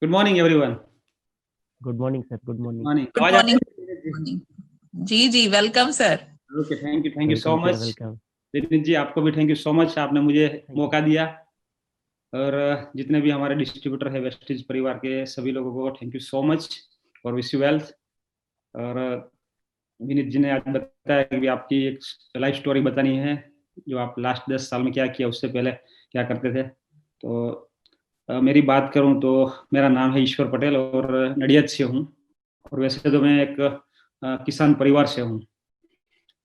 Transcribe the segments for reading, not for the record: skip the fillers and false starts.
Good morning everyone. Good morning sir, good morning. Morning, good आवाज आ morning. रही है? जी जी, welcome sir. Okay, thank you so welcome sir, much. Welcome. Vineet ji, आपको भी थैंक यू सो मच, आपने मुझे थैंक मौका दिया। और जितने भी हमारे डिस्ट्रीब्यूटर है वेस्टेज परिवार के सभी लोगों को थैंक यू सो मच और विश यू वेल्थ। और विनीत जी ने आज बताया कि आपकी एक लाइफ स्टोरी बतानी है, जो आप लास्ट 10 साल में क्या किया, उससे पहले क्या करते थे। तो मेरी बात करूं तो मेरा नाम है ईश्वर पटेल और नडियाद से हूं। और वैसे तो मैं एक किसान परिवार से हूं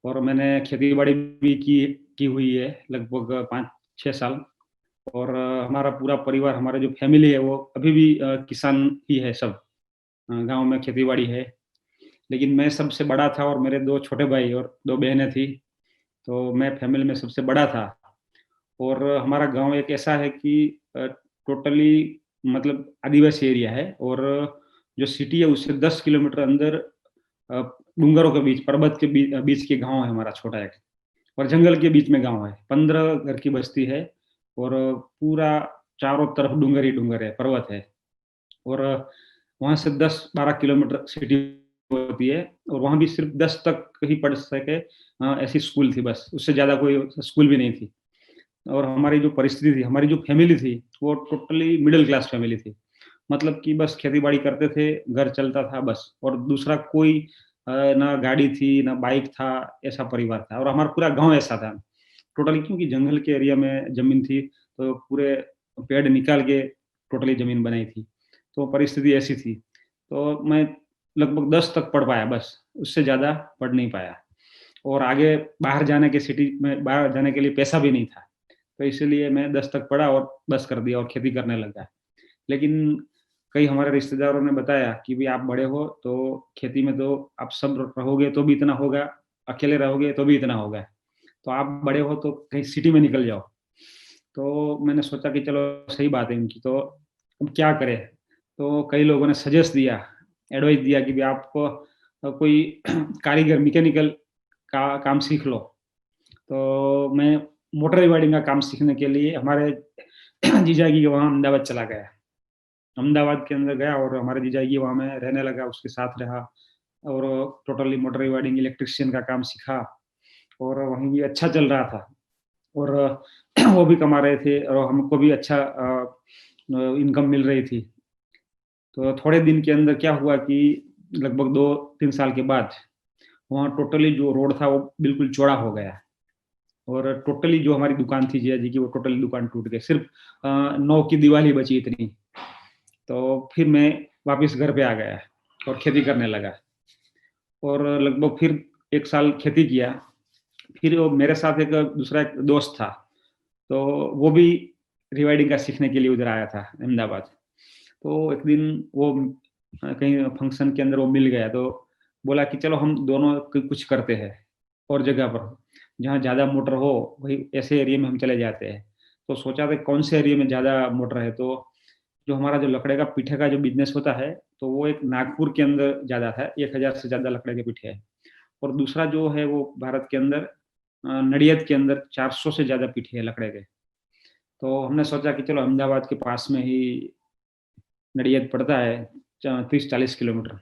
और मैंने खेती बाड़ी भी की हुई है लगभग 5-6 साल। और हमारा पूरा परिवार, हमारा जो फैमिली है वो अभी भी किसान ही है सब। गांव में खेती बाड़ी है, लेकिन मैं सबसे बड़ा था और मेरे 2 छोटे भाई और 2 बहनें थी। तो मैं फैमिली में सबसे बड़ा था। और हमारा गांव एक ऐसा है कि टोटली मतलब आदिवासी एरिया है। और जो सिटी है उससे 10 किलोमीटर अंदर अ, डूंगरों के बीच, पर्वत के बीच के गांव है हमारा छोटा एक। और जंगल के बीच में गांव है, 15 घर की बस्ती है। और पूरा चारों तरफ डूंगर ही डूंगर है, पर्वत है। और वहां से 10-12 किलोमीटर सिटी होती है। और वहां भी सिर्फ 10 तक ही पढ़ सके ऐसी स्कूल थी, बस उससे ज्यादा कोई स्कूल भी नहीं थी। और हमारी जो परिस्थिति थी, हमारी जो फैमिली थी, वो टोटली मिडिल क्लास फैमिली थी। मतलब कि बस खेती बाड़ी करते थे, घर चलता था बस। और दूसरा कोई ना गाड़ी थी ना बाइक था, ऐसा परिवार था। और हमारा पूरा गांव ऐसा था टोटली, क्योंकि जंगल के एरिया में जमीन थी, तो पूरे पेड़ निकाल के टोटली जमीन बनाई थी। तो परिस्थिति ऐसी थी। तो मैं लगभग 10 तक पढ़ पाया, बस उससे ज्यादा पढ़ नहीं पाया। और आगे बाहर जाने के सिटी में बाहर जाने के लिए पैसा भी नहीं था। तो इसीलिए मैं 10 तक पढ़ा और बस कर दिया और खेती करने लगा। लेकिन कई हमारे रिश्तेदारों ने बताया कि भाई आप बड़े हो तो खेती में तो आप सब रहोगे तो भी इतना होगा, अकेले रहोगे तो भी इतना होगा। तो आप बड़े हो तो कहीं सिटी में निकल जाओ। तो मैंने सोचा कि चलो सही बात है इनकी, तो अब क्या करें। तो कई लोगों ने सजेस्ट दिया, एडवाइस दिया कि भाई आपको कोई कारीगर मैकेनिकल का काम सीख लो। तो मैं मोटर रिवाइडिंग का काम सीखने के लिए हमारे जीजा जी के वहाँ अहमदाबाद चला गया। अहमदाबाद के अंदर गया और हमारे जीजा जी वहाँ में रहने लगा, उसके साथ रहा। और टोटली मोटर रिवाइडिंग इलेक्ट्रिशियन का काम सीखा। और वहीं भी अच्छा चल रहा था। और वो भी कमा रहे थे और हमको भी अच्छा इनकम मिल रही थी। तो थोड़े दिन के अंदर क्या हुआ कि लगभग 2-3 साल के बाद वहाँ टोटली जो रोड था वो बिल्कुल चौड़ा हो गया। और टोटली जो हमारी दुकान थी जिया जी की, वो टोटली दुकान टूट गई, सिर्फ 9 की दीवार बची इतनी। तो फिर मैं वापस घर पे आ गया और खेती करने लगा। और लगभग फिर 1 साल खेती किया। फिर वो मेरे साथ एक दूसरा एक दोस्त था, तो वो भी रिवाइडिंग का सीखने के लिए उधर आया था अहमदाबाद। तो एक दिन वो कहीं फंक्शन के अंदर वो मिल गया, तो बोला कि चलो हम दोनों कुछ करते हैं और जगह पर जहाँ ज़्यादा मोटर हो, वही ऐसे एरिया में हम चले जाते हैं। तो सोचा था कौन से एरिया में ज़्यादा मोटर है। तो जो हमारा जो लकड़े का पीठे का जो बिजनेस होता है, तो वो एक नागपुर के अंदर ज़्यादा था, 1000 से ज़्यादा लकड़े के पीठे है। और दूसरा जो है वो भारत के अंदर नडियाद के अंदर 400 से ज़्यादा पीठे है लकड़े के। तो हमने सोचा कि चलो अहमदाबाद के पास में ही नडियाद पड़ता है, 30-40 किलोमीटर।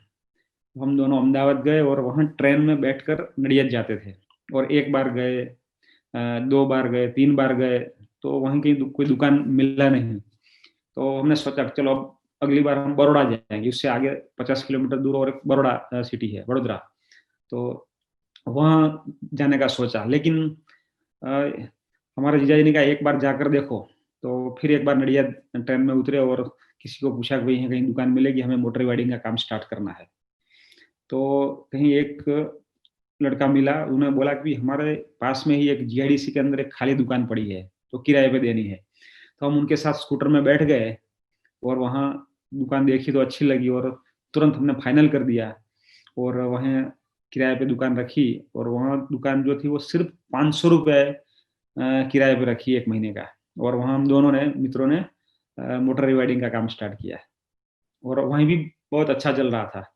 हम दोनों अहमदाबाद गए और वहाँ ट्रेन में बैठकर नडियाद जाते थे। और एक बार गए, 2 बार गए, 3 बार गए, तो वहीं कहीं कोई दुकान मिला नहीं। तो हमने सोचा कि चलो अब अगली बार हम बड़ौदा जाएंगे, उससे आगे 50 किलोमीटर दूर और एक बड़ौदा सिटी है, वडोदरा। तो वहाँ जाने का सोचा। लेकिन अ, हमारे जीजा जी ने कहा एक बार जाकर देखो। तो फिर एक बार नडियाद ट्रेन में उतरे और किसी को पूछा कि भाई यहाँ कहीं दुकान मिलेगी, हमें मोटर वाइडिंग का काम स्टार्ट करना है। तो कहीं एक लड़का मिला, उन्होंने बोला कि हमारे पास में ही एक जीआईडीसी के अंदर एक खाली दुकान पड़ी है, तो किराए पे देनी है। तो हम उनके साथ स्कूटर में बैठ गए और वहाँ दुकान देखी तो अच्छी लगी और तुरंत हमने फाइनल कर दिया। और वहाँ किराए पे दुकान रखी। और वहाँ दुकान जो थी वो सिर्फ 500 रुपये किराए पे रखी 1 महीने का। और वहाँ हम दोनों ने मित्रों ने मोटर रिवाइडिंग का काम स्टार्ट किया। और वहीं भी बहुत अच्छा चल रहा था।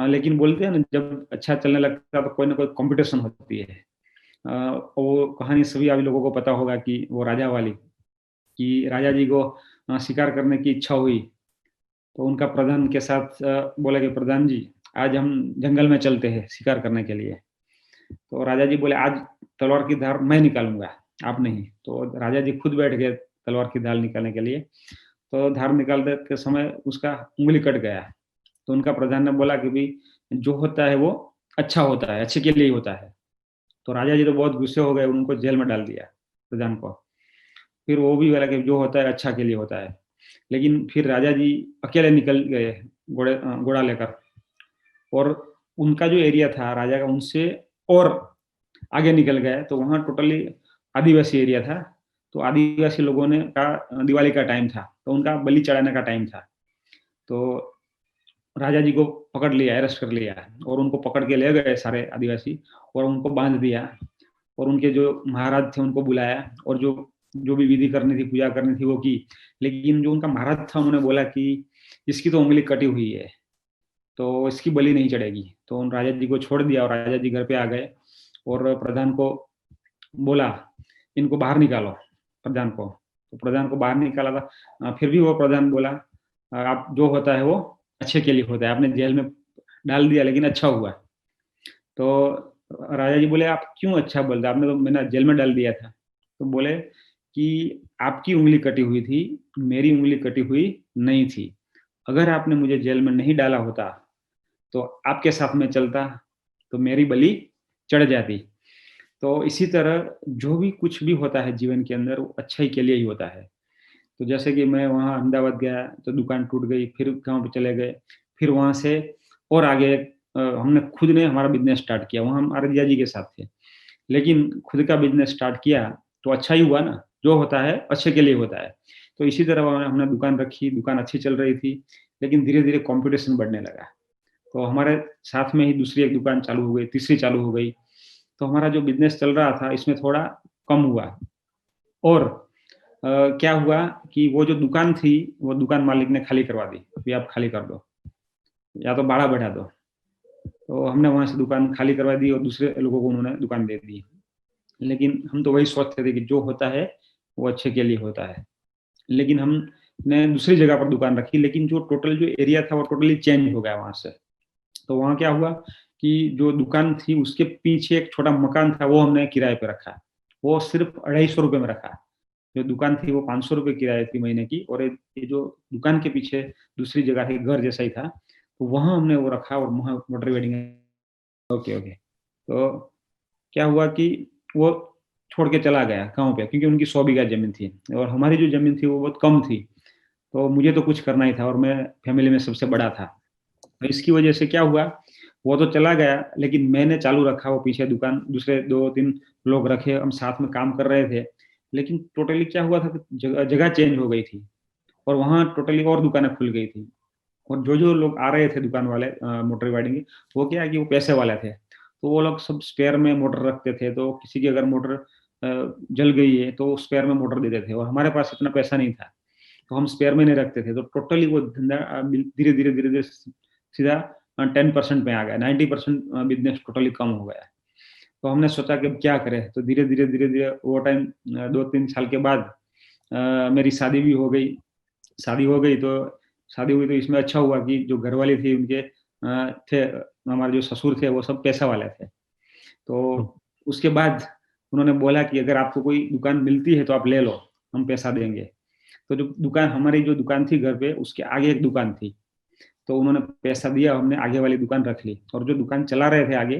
लेकिन बोलते हैं ना, जब अच्छा चलने लगता है तो कोई ना कोई कंपटीशन होती है। वो कहानी सभी आप लोगों को पता होगा कि वो राजा वाली, कि राजा जी को शिकार करने की इच्छा हुई। तो उनका प्रधान के साथ बोला कि प्रधान जी आज हम जंगल में चलते हैं शिकार करने के लिए। तो राजा जी बोले आज तलवार की धार मैं निकालूंगा, आप नहीं। तो राजा जी खुद बैठ गए तलवार की धार निकालने के लिए। तो धार निकालते के समय उसका उंगली कट गया। तो उनका प्रधान ने बोला कि भाई जो होता है वो अच्छा होता है, अच्छे के लिए ही होता है। तो राजा जी तो बहुत गुस्से हो गए, उनको जेल में डाल दिया प्रधान को। फिर वो भी बोला कि जो होता है अच्छा के लिए होता है। लेकिन फिर राजा जी अकेले निकल गए घोड़ा लेकर, और उनका जो एरिया था राजा का उनसे और आगे निकल गए। तो वहाँ टोटली आदिवासी एरिया था। तो आदिवासी लोगों ने का दिवाली का टाइम था, तो उनका बलि चढ़ाने का टाइम था। तो राजा जी को पकड़ लिया, अरेस्ट कर लिया, और उनको पकड़ के ले गए सारे आदिवासी, और उनको बांध दिया। और उनके जो महाराज थे उनको बुलाया, और जो जो भी विधि करनी थी, पूजा करनी थी वो की। लेकिन जो उनका महाराज था उन्होंने बोला कि इसकी तो उंगली कटी हुई है, तो इसकी बलि नहीं चढ़ेगी। तो उन राजा जी को छोड़ दिया, और राजा जी घर पे आ गए और प्रधान को बोला इनको बाहर निकालो, प्रधान को। तो प्रधान को बाहर निकाला था। फिर भी वो प्रधान बोला आप जो होता है वो अच्छे के लिए होता है, आपने जेल में डाल दिया लेकिन अच्छा हुआ। तो राजा जी बोले आप क्यों अच्छा बोल रहे, आपने तो मैंने जेल में डाल दिया था। तो बोले कि आपकी उंगली कटी हुई थी, मेरी उंगली कटी हुई नहीं थी। अगर आपने मुझे जेल में नहीं डाला होता तो आपके साथ में चलता, तो मेरी बलि चढ़ जाती। तो इसी तरह जो भी कुछ भी होता है जीवन के अंदर वो अच्छाई के लिए ही होता है। तो जैसे कि मैं वहाँ अहमदाबाद गया तो दुकान टूट गई, फिर गाँव पे चले गए, फिर वहाँ से और आगे हमने खुद ने हमारा बिजनेस स्टार्ट किया। वहाँ हम आराध्या जी के साथ थे, लेकिन खुद का बिजनेस स्टार्ट किया तो अच्छा ही हुआ ना, जो होता है अच्छे के लिए होता है। तो इसी तरह हमने दुकान रखी, दुकान अच्छी चल रही थी, लेकिन धीरे धीरे कंपटीशन बढ़ने लगा। तो हमारे साथ में ही दूसरी एक दुकान चालू हो गई, तीसरी चालू हो गई। तो हमारा जो बिजनेस चल रहा था इसमें थोड़ा कम हुआ। और क्या हुआ कि वो जो दुकान थी वो दुकान मालिक ने खाली करवा दी, अभी आप खाली कर दो या तो भाड़ा बढ़ा दो। तो हमने वहां से दुकान खाली करवा दी और दूसरे लोगों को उन्होंने दुकान दे दी। लेकिन हम तो वही सोचते थे कि जो होता है वो अच्छे के लिए होता है। लेकिन हमने दूसरी जगह पर दुकान रखी, लेकिन जो टोटल जो एरिया था वो टोटली चेंज हो गया वहां से। तो वहाँ क्या हुआ कि जो दुकान थी उसके पीछे एक छोटा मकान था, वो हमने किराए पे रखा। वो सिर्फ 250 रुपए में रखा। जो दुकान थी वो 500 रुपए किराए थी महीने की, और ये जो दुकान के पीछे दूसरी जगह थी, घर जैसा ही था, तो वहां हमने वो रखा और वहां मोटर वेडिंग। Okay okay. तो क्या हुआ कि वो छोड़ के चला गया गाँव पे, क्योंकि उनकी 100 बीघा जमीन थी और हमारी जो जमीन थी वो बहुत कम थी। तो मुझे तो कुछ करना ही था और मैं फैमिली में सबसे बड़ा था। तो इसकी वजह से क्या हुआ, वो तो चला गया, लेकिन मैंने चालू रखा वो पीछे दुकान, दूसरे 2-3 लोग रखे, हम साथ में काम कर रहे थे। लेकिन टोटली क्या हुआ था कि जगह जगह चेंज हो गई थी, और वहाँ टोटली और दुकानें खुल गई थी। और जो जो लोग आ रहे थे दुकान वाले मोटर वाइडिंग के, वो क्या है कि वो पैसे वाले थे, तो वो लोग सब स्पेयर में मोटर रखते थे। तो किसी की अगर मोटर जल गई है तो स्पेयर में मोटर देते थे, और हमारे पास इतना पैसा नहीं था तो हम स्पेयर में नहीं रखते थे। तो टोटली वो धंधा धीरे धीरे धीरे धीरे सीधा 10% में आ गया, 90% बिजनेस टोटली कम हो गया। तो हमने सोचा कि अब क्या करें। तो धीरे धीरे वो टाइम 2-3 साल के बाद मेरी शादी भी हो गई। शादी हो गई तो शादी हुई तो इसमें अच्छा हुआ कि जो घर वाले थे उनके थे, हमारे जो ससुर थे वो सब पैसा वाले थे। तो उसके बाद उन्होंने बोला कि अगर आपको कोई दुकान मिलती है तो आप ले लो, हम पैसा देंगे। तो जो दुकान, हमारी जो दुकान थी घर पे उसके आगे एक दुकान थी, तो उन्होंने पैसा दिया, हमने आगे वाली दुकान रख ली। और जो दुकान चला रहे थे आगे,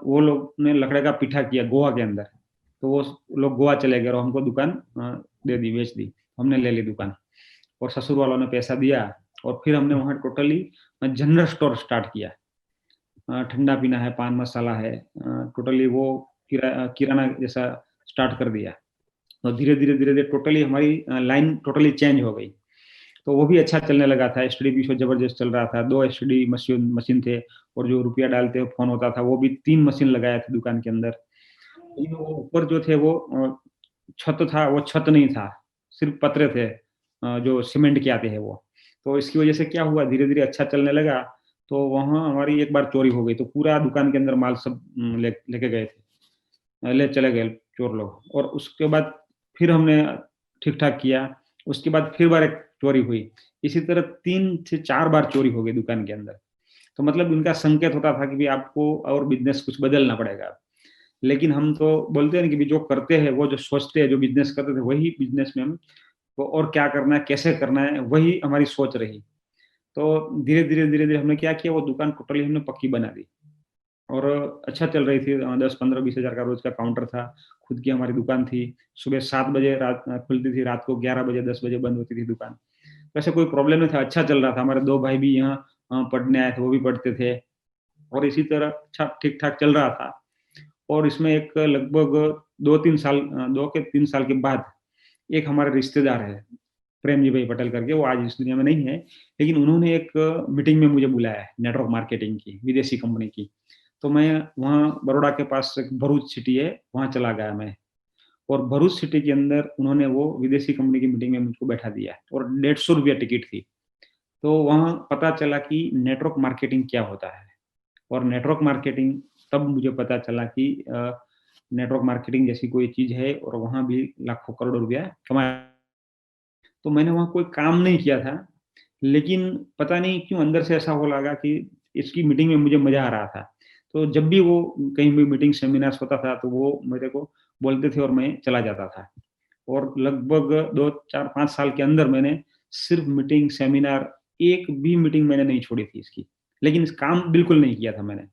वो लोग ने लकड़े का पीठा किया गोवा के अंदर। तो वो लोग गोवा चले गए और हमको दुकान दे दी, बेच दी। हमने ले ली दुकान, और ससुर वालों ने पैसा दिया, और फिर हमने वहाँ टोटली जनरल स्टोर स्टार्ट किया। ठंडा पीना है, पान मसाला है, टोटली वो किराना जैसा स्टार्ट कर दिया। तो धीरे धीरे धीरे धीरे टोटली हमारी लाइन टोटली चेंज हो गई। तो वो भी अच्छा चलने लगा था, एसटीडी भी जबरदस्त चल रहा था। 2 एसटीडी मशीन थे, और जो रुपया डालते हुए फोन होता था वो भी 3 मशीन लगाया था दुकान के अंदर। लेकिन वो ऊपर जो थे वो छत था, वो छत नहीं था, सिर्फ पतरे थे जो सीमेंट के आते हैं वो। तो इसकी वजह से क्या हुआ, धीरे धीरे अच्छा चलने लगा। तो वहाँ हमारी एक बार चोरी हो गई, तो पूरा दुकान के अंदर माल सब लेके गए थे, ले चले गए चोर लोग। और उसके बाद फिर हमने ठीक ठाक किया, उसके बाद फिर बार एक चोरी हुई। इसी तरह 3 से 4 बार चोरी हो गई दुकान के अंदर। तो मतलब इनका संकेत होता था कि भाई आपको और बिजनेस कुछ बदलना पड़ेगा। लेकिन हम तो बोलते हैं ना कि जो करते हैं, वो जो सोचते हैं, जो बिजनेस करते थे, वही बिजनेस में हम तो और क्या करना है, कैसे करना है, वही हमारी सोच रही। तो धीरे-धीरे हमने क्या किया, वो दुकान टोटली हमने पक्की बना दी और अच्छा चल रही थी। 10, 15, 20 हज़ार का रोज का काउंटर था, खुद की हमारी दुकान थी। सुबह 7 बजे खुलती थी, रात को 11 बजे, 10 बजे बंद होती थी दुकान। वैसे कोई प्रॉब्लम नहीं था, अच्छा चल रहा था। हमारे 2 भाई भी यहाँ पढ़ने आए थे, वो भी पढ़ते थे और इसी तरह अच्छा ठीक-ठाक चल रहा था। और इसमें एक लगभग 2 के 3 साल के बाद एक हमारे रिश्तेदार है, प्रेम जी भाई पटेल करके, वो आज इस दुनिया में नहीं है, लेकिन उन्होंने एक मीटिंग में मुझे बुलाया है, नेटवर्क मार्केटिंग की, विदेशी कंपनी की। तो मैं वहाँ बड़ौदा के पास एक भरूच सिटी है, वहाँ चला गया मैं और भरूच सिटी के अंदर उन्होंने वो विदेशी कंपनी की मीटिंग में मुझको बैठा दिया और ₹150 टिकट थी। तो वहाँ पता चला कि नेटवर्क मार्केटिंग क्या होता है और नेटवर्क मार्केटिंग तब मुझे पता चला कि नेटवर्क मार्केटिंग जैसी कोई चीज़ है और वहाँ भी लाखों करोड़ों रुपया कमाया। तो मैंने वहाँ कोई काम नहीं किया था, लेकिन पता नहीं क्यों अंदर से ऐसा हो लगा कि इसकी मीटिंग में मुझे मज़ा आ रहा था। तो जब भी वो कहीं भी मीटिंग सेमिनार्स होता था, तो वो मेरे को बोलते थे और मैं चला जाता था। और लगभग 2, 4, 5 साल के अंदर मैंने सिर्फ़ मीटिंग, सेमिनार, एक भी मीटिंग मैंने नहीं छोड़ी थी इसकी। लेकिन इस काम बिल्कुल नहीं किया था मैंने।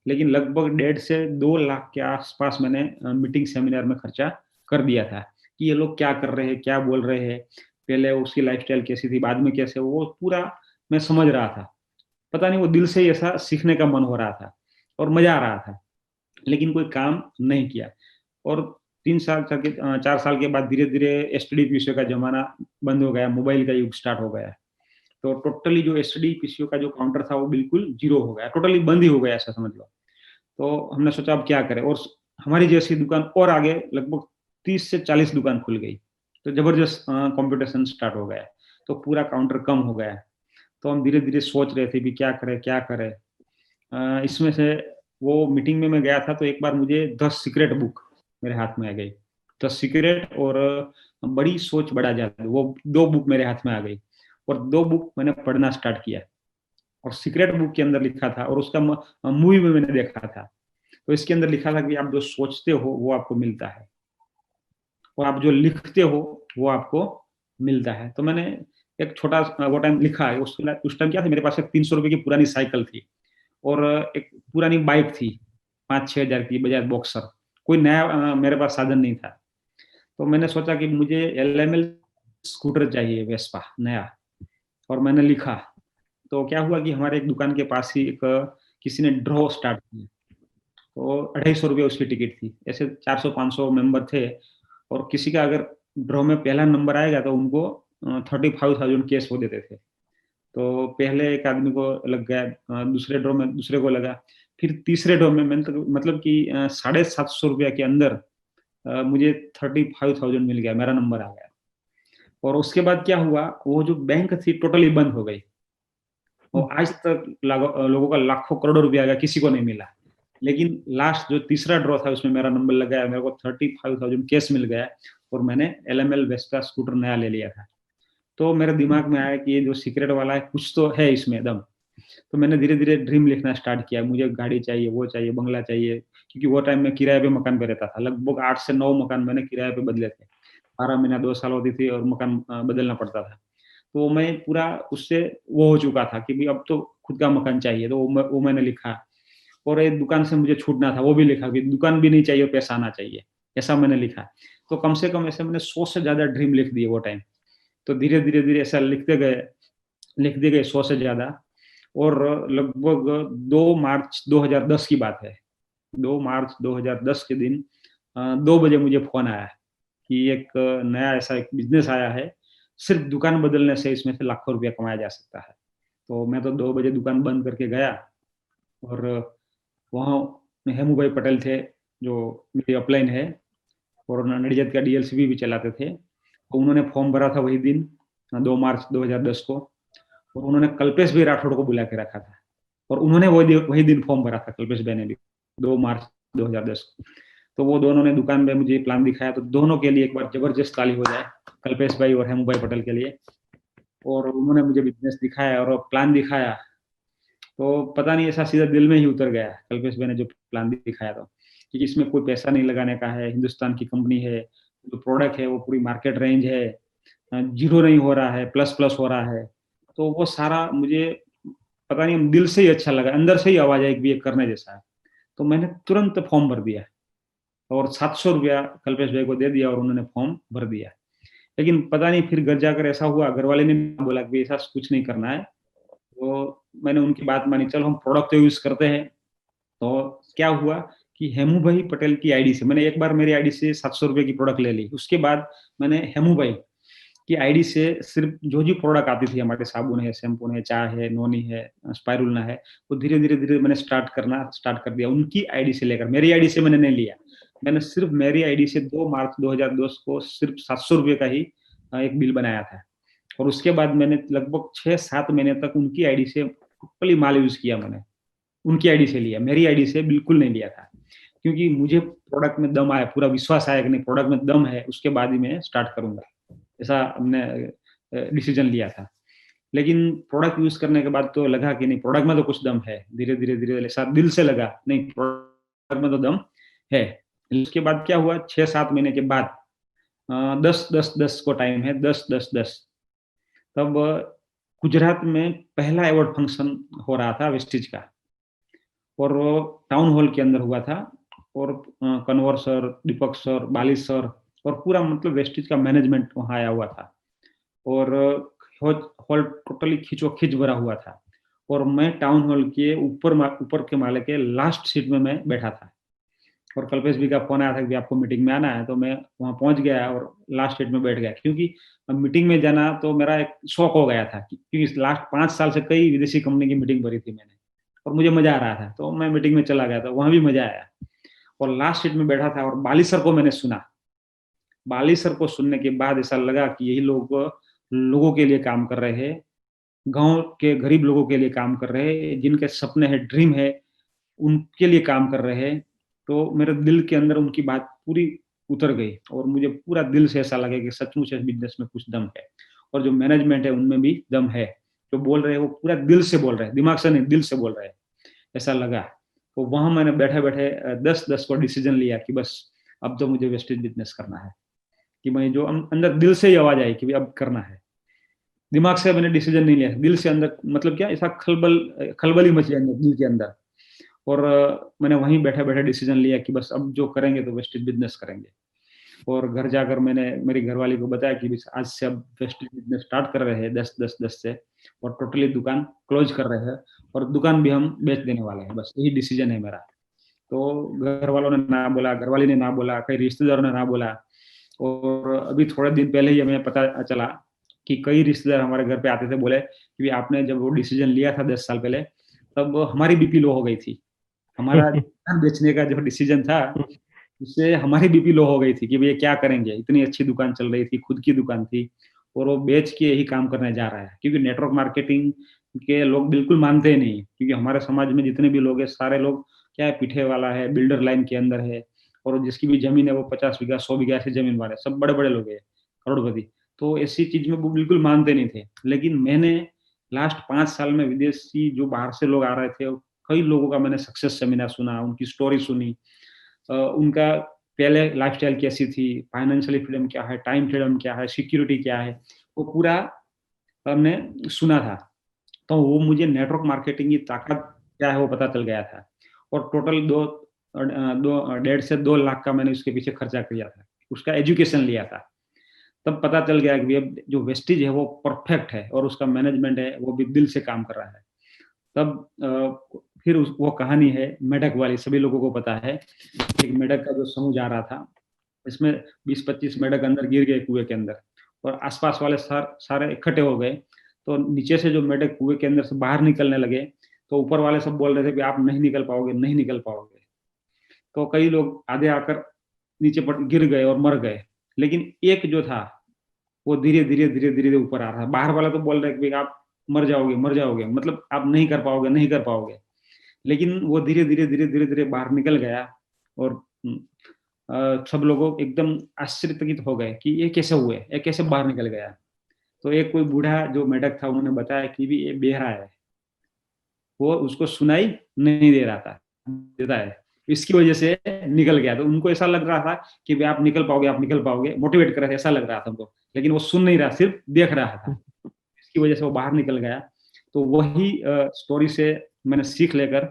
लेकिन लगभग 1.5 से 2 लाख के आस-पास मैंने मीटिंग, सेमिनार में खर्चा कर दिया था, कि ये लोग क्या कर रहे हैं, क्या बोल रहे हैं, पहले उसकी लाइफ़स्टाइल कैसी थी, बाद में कैसे, वो पूरा मैं समझ रहा था। पता नहीं वो दिल से ही ऐसा सीखने का मन हो रहा था और मज़ा आ रहा था, लेकिन कोई काम नहीं किया। और 4 साल के बाद धीरे-धीरे एसटीडी पीसीओ का ज़माना बंद हो गया, मोबाइल का युग स्टार्ट हो गया। तो टोटली जो एसटीडी पीसीओ का जो काउंटर था, वो बिल्कुल ज़ीरो हो गया, टोटली बंद ही हो गया ऐसा समझ लो। तो हमने सोचा अब क्या करें और हमारी जैसी दुकान और आगे लगभग 30 से 40 दुकान खुल गई। तो ज़बरदस्त कॉम्पिटिशन स्टार्ट हो गया। तो पूरा काउंटर कम हो गया। तो हम धीरे-धीरे सोच रहे थे कि क्या करें, क्या करें? इसमें से वो मीटिंग में मैं गया था तो एक बार मुझे द सीक्रेट बुक मेरे हाथ में आ गई। द सीक्रेट और बड़ी सोच बड़ा जादू, वो 2 बुक मेरे हाथ में आ गई और 2 बुक मैंने पढ़ना स्टार्ट किया और सीक्रेट बुक के अंदर लिखा था और उसका मूवी में मैंने देखा था। तो इसके अंदर लिखा था कि आप जो सोचते हो वो आपको मिलता है और आप जो लिखते हो वो आपको मिलता है। तो मैंने एक छोटा वो टाइम लिखा है, उस टाइम क्या था, मेरे पास एक ₹300 की पुरानी साइकिल थी और एक पुरानी बाइक थी, 5-6 हज़ार की बजाज बॉक्सर। कोई नया मेरे पास साधन नहीं था। तो मैंने सोचा कि मुझे एलएमएल स्कूटर चाहिए वेस्पा नया और मैंने लिखा। तो क्या हुआ कि हमारे एक दुकान के पास ही एक किसी ने ड्रॉ स्टार्ट किया। तो ₹250 उसकी टिकट थी। ऐसे 400-500 मेंबर थे और किसी का अगर ड्रॉ में पहला नंबर आएगा तो उनको 35,000 कैश वो देते थे। तो पहले एक आदमी को लग गया, दूसरे ड्रॉ में दूसरे को लगा, फिर तीसरे ड्रॉ में मैंने तो मतलब कि ₹750 के अंदर मुझे 35,000 मिल गया, मेरा नंबर आ गया। और उसके बाद क्या हुआ, वो जो बैंक थी टोटली बंद हो गई और आज तक लोगों का लाखों करोड़ों रुपया आ गया, किसी को नहीं मिला। लेकिन लास्ट जो तीसरा ड्रॉ था उसमें मेरा नंबर लग गया, मेरे को 35,000 कैश मिल गया और मैंने एलएमएल वेस्पा स्कूटर नया ले लिया था। तो मेरे दिमाग में आया कि ये जो सीक्रेट वाला है कुछ तो है इसमें दम। तो मैंने धीरे-धीरे ड्रीम लिखना स्टार्ट किया, मुझे गाड़ी चाहिए, वो चाहिए, बंगला चाहिए, क्योंकि वो टाइम में किराए पे मकान पे रहता था। लगभग 8 से 9 मकान मैंने किराए पे बदले थे। 12 महीना 2 साल होती थी और मकान बदलना पड़ता था। तो मैं पूरा उससे वो हो चुका था कि भई अब तो खुद का मकान चाहिए, तो वो मैंने लिखा और एक दुकान से मुझे छूटना था, वो भी लिखा कि दुकान भी नहीं चाहिए और पैसा आना चाहिए, ऐसा मैंने लिखा। तो कम से कम ऐसे मैंने 100 से ज़्यादा ड्रीम लिख दिए वो टाइम। तो धीरे-धीरे ऐसा लिखते गए 100 से ज़्यादा और लगभग 2 मार्च 2010 की बात है। 2 मार्च 2010 के दिन 2 बजे मुझे फ़ोन आया कि एक नया ऐसा एक बिज़नेस आया है, सिर्फ़ दुकान बदलने से इसमें से लाखों रुपया कमाया जा सकता है। तो मैं तो 2 बजे दुकान बंद करके गया और वहाँ हेमू भाई पटेल थे, जो मेरी अपलाइन है और नडियाद का डीएलसीबी भी चलाते थे। तो उन्होंने फॉर्म भरा था वही दिन 2 मार्च 2010 को और उन्होंने कल्पेश भाई राठौड़ को बुला के रखा था और उन्होंने वही दिन फॉर्म भरा था, कल्पेश भाई ने भी, 2 मार्च 2010 को। तो वो दोनों ने दुकान में मुझे प्लान दिखाया, तो दोनों के लिए एक बार ज़बरदस्त ताली हो जाए। कल्पेश भाई और हेमू भाई पटेल के लिए, और उन्होंने मुझे बिजनेस दिखाया और प्लान दिखाया, तो पता नहीं ऐसा सीधा दिल में ही उतर गया कल्पेश भाई ने जो प्लान दिखाया, तो कि इसमें कोई पैसा नहीं लगाने का है, हिंदुस्तान की कंपनी है, जो प्रोडक्ट है वो पूरी मार्केट रेंज है, जीरो नहीं हो रहा है, प्लस प्लस हो रहा है। तो वो सारा मुझे पता नहीं दिल से ही अच्छा लगा, अंदर से ही आवाज आई कि ये करने जैसा है। तो मैंने तुरंत फॉर्म भर दिया और 700 रुपया कल्पेश भाई को दे दिया और उन्होंने फॉर्म भर दिया। लेकिन पता नहीं फिर घर जाकर ऐसा हुआ, घर वाले ने बोला कि ऐसा कुछ नहीं करना है, तो मैंने उनकी बात मानी, चलो हम प्रोडक्ट तो यूज करते हैं। तो क्या हुआ कि हेमू भाई पटेल की आईडी से मैंने एक बार मेरी आईडी से 700 रुपये की प्रोडक्ट ले ली। उसके बाद मैंने हेमू भाई की आईडी से सिर्फ जो जो प्रोडक्ट आती थी, हमारे साबुन है, शैम्पू है, चाय है, नोनी है, स्पाइरुलना है, वो धीरे धीरे धीरे मैंने स्टार्ट कर दिया उनकी आईडी से लेकर। मेरी आईडी से मैंने नहीं लिया, मैंने सिर्फ मेरी आईडी से 2 मार्च 2010 को सिर्फ 700 रुपये का ही एक बिल बनाया था। और उसके बाद मैंने लगभग 6-7 महीने तक उनकी आईडी से टोटली माल यूज किया, मैंने उनकी आईडी से लिया, मेरी आईडी से बिल्कुल नहीं लिया था, क्योंकि मुझे प्रोडक्ट में दम आया, पूरा विश्वास आया कि नहीं प्रोडक्ट में दम है, उसके बाद ही मैं स्टार्ट करूंगा, ऐसा हमने डिसीजन लिया था। लेकिन प्रोडक्ट यूज करने के बाद तो लगा कि नहीं प्रोडक्ट में तो कुछ दम है, धीरे धीरे धीरे ऐसा दिल से लगा नहीं प्रोडक्ट में तो दम है। उसके बाद क्या हुआ, 6-7 महीने के बाद 10-10-10 को टाइम है, 10-10-10, तब गुजरात में पहला अवार्ड फंक्शन हो रहा था वेस्टिज का, और वो टाउन हॉल के अंदर हुआ था, और कन्वर सर, दीपक सर, बाली सर और पूरा मतलब वेस्टिज का मैनेजमेंट वहाँ आया हुआ था, और हॉल टोटली खींचोखींच भरा हुआ था, और मैं टाउन हॉल के ऊपर के माले के लास्ट सीट में मैं बैठा था, और कल्पेश भी का फोन आया था कि आपको मीटिंग में आना है, तो मैं वहाँ पहुंच गया और लास्ट सीट में बैठ गया, क्योंकि मीटिंग में जाना तो मेरा एक शौक हो गया था, क्योंकि लास्ट 5 साल से कई विदेशी कंपनी की मीटिंग भरी थी मैंने, और मुझे मजा आ रहा था, तो मैं मीटिंग में चला गया था, वहां भी मजा आया, और लास्ट सीट में बैठा था, और बाली सर को मैंने सुना। बाली सर को सुनने के बाद ऐसा लगा कि यही लोग लोगों के लिए काम कर रहे हैं, गांव के गरीब लोगों के लिए काम कर रहे हैं, जिनके सपने हैं, ड्रीम है, उनके लिए काम कर रहे हैं। तो मेरे दिल के अंदर उनकी बात पूरी उतर गई, और मुझे पूरा दिल से ऐसा लगा कि सचमुच इस बिजनेस में कुछ दम है, और जो मैनेजमेंट है उनमें भी दम है, जो बोल रहे हैं वो पूरा दिल से बोल रहे हैं, दिमाग से नहीं, दिल से बोल रहे हैं, ऐसा लगा। तो वहां मैंने बैठे बैठे 10-10 को डिसीजन लिया कि बस अब तो मुझे वेस्टेज बिजनेस करना है, कि मैं जो अंदर दिल से ही आवाज आई कि अब करना है, दिमाग से मैंने डिसीजन नहीं लिया, दिल से अंदर, मतलब क्या ऐसा खलबली मची अंदर दिल के अंदर, और मैंने वहीं बैठे बैठे डिसीजन लिया कि बस अब जो करेंगे तो वेस्टेज बिजनेस करेंगे। और घर जाकर मैंने मेरी घरवाली को बताया कि आज से अब वेस्टेज बिजनेस स्टार्ट कर रहे हैं 10-10-10 से, और टोटली दुकान क्लोज कर रहे हैं, और दुकान भी हम बेच देने वाले हैं, बस यही डिसीजन है मेरा। तो घर वालों ने ना बोला, घरवाली ने ना बोला, कई रिश्तेदारों ने ना बोला, और अभी थोड़े दिन पहले ही हमें पता चला कि कई रिश्तेदार हमारे घर पे आते थे, बोले कि आपने जब वो डिसीजन लिया था 10 साल पहले, तब हमारी बीपी लो हो गई थी, हमारा दुकान बेचने का जो डिसीजन था उससे हमारी बीपी लो हो गई थी कि भैया क्या करेंगे, इतनी अच्छी दुकान चल रही थी, खुद की दुकान थी, और वो बेच के यही काम करने जा रहा है, क्योंकि नेटवर्क मार्केटिंग के लोग बिल्कुल मानते ही नहीं, क्योंकि हमारे समाज में जितने भी लोग हैं सारे लोग क्या है, पीठे वाला है, बिल्डर लाइन के अंदर है, और जिसकी भी जमीन है वो 50 बीघा 100 बीघा ऐसी जमीन वाले सब बड़े बड़े लोग हैं, करोड़पति। तो ऐसी चीज में वो बिल्कुल मानते नहीं थे। लेकिन मैंने लास्ट 5 साल में विदेशी जो बाहर से लोग आ रहे थे, कई लोगों का मैंने सक्सेस सेमिनार सुना, उनकी स्टोरी सुनी, उनका पहले लाइफस्टाइल कैसी थी, फाइनेंशियली फ्रीडम क्या है, टाइम फ्रीडम क्या है, सिक्योरिटी क्या है, वो पूरा हमने सुना था। तो वो मुझे नेटवर्क मार्केटिंग की ताकत क्या है वो पता चल गया था, और टोटल 1.5 से 2 लाख का मैंने उसके पीछे खर्चा किया था, उसका एजुकेशन लिया था। तब पता चल गया कि जो वेस्टिज है वो परफेक्ट है, और उसका मैनेजमेंट है वो भी दिल से काम कर रहा है। तब फिर वो कहानी है मेढक वाली, सभी लोगों को पता है, एक मेढक का जो समूह जा रहा था, इसमें 20-25 मेढक अंदर गिर गए कुएं के अंदर, और आसपास वाले सारे इकट्ठे हो गए। तो नीचे से जो मेढक कुएं के अंदर से बाहर निकलने लगे, तो ऊपर वाले सब बोल रहे थे कि आप नहीं निकल पाओगे, नहीं निकल पाओगे। तो कई लोग आधे आकर नीचे गिर गए और मर गए, लेकिन एक जो था वो धीरे धीरे धीरे धीरे ऊपर आ रहा है। बाहर वाला तो बोल रहे कि आप मर जाओगे, मर जाओगे, मतलब आप नहीं कर पाओगे, नहीं कर पाओगे। लेकिन वो धीरे धीरे धीरे धीरे धीरे बाहर निकल गया, और सब लोग एकदम आश्चर्यचकित हो गए कि ये कैसे हुए, ये कैसे बाहर निकल गया। तो एक कोई बूढ़ा जो मेढक था उन्होंने बताया कि भी ये बेहरा है, वो उसको सुनाई नहीं दे रहा था, देता है, इसकी वजह से निकल गया। तो उनको ऐसा लग रहा था कि भाई आप निकल पाओगे, आप निकल पाओगे, मोटिवेट कर रहे थे, ऐसा लग रहा था उनको, लेकिन वो सुन नहीं रहा, सिर्फ देख रहा था, इसकी वजह से वो बाहर निकल गया। तो वही स्टोरी से मैंने सीख लेकर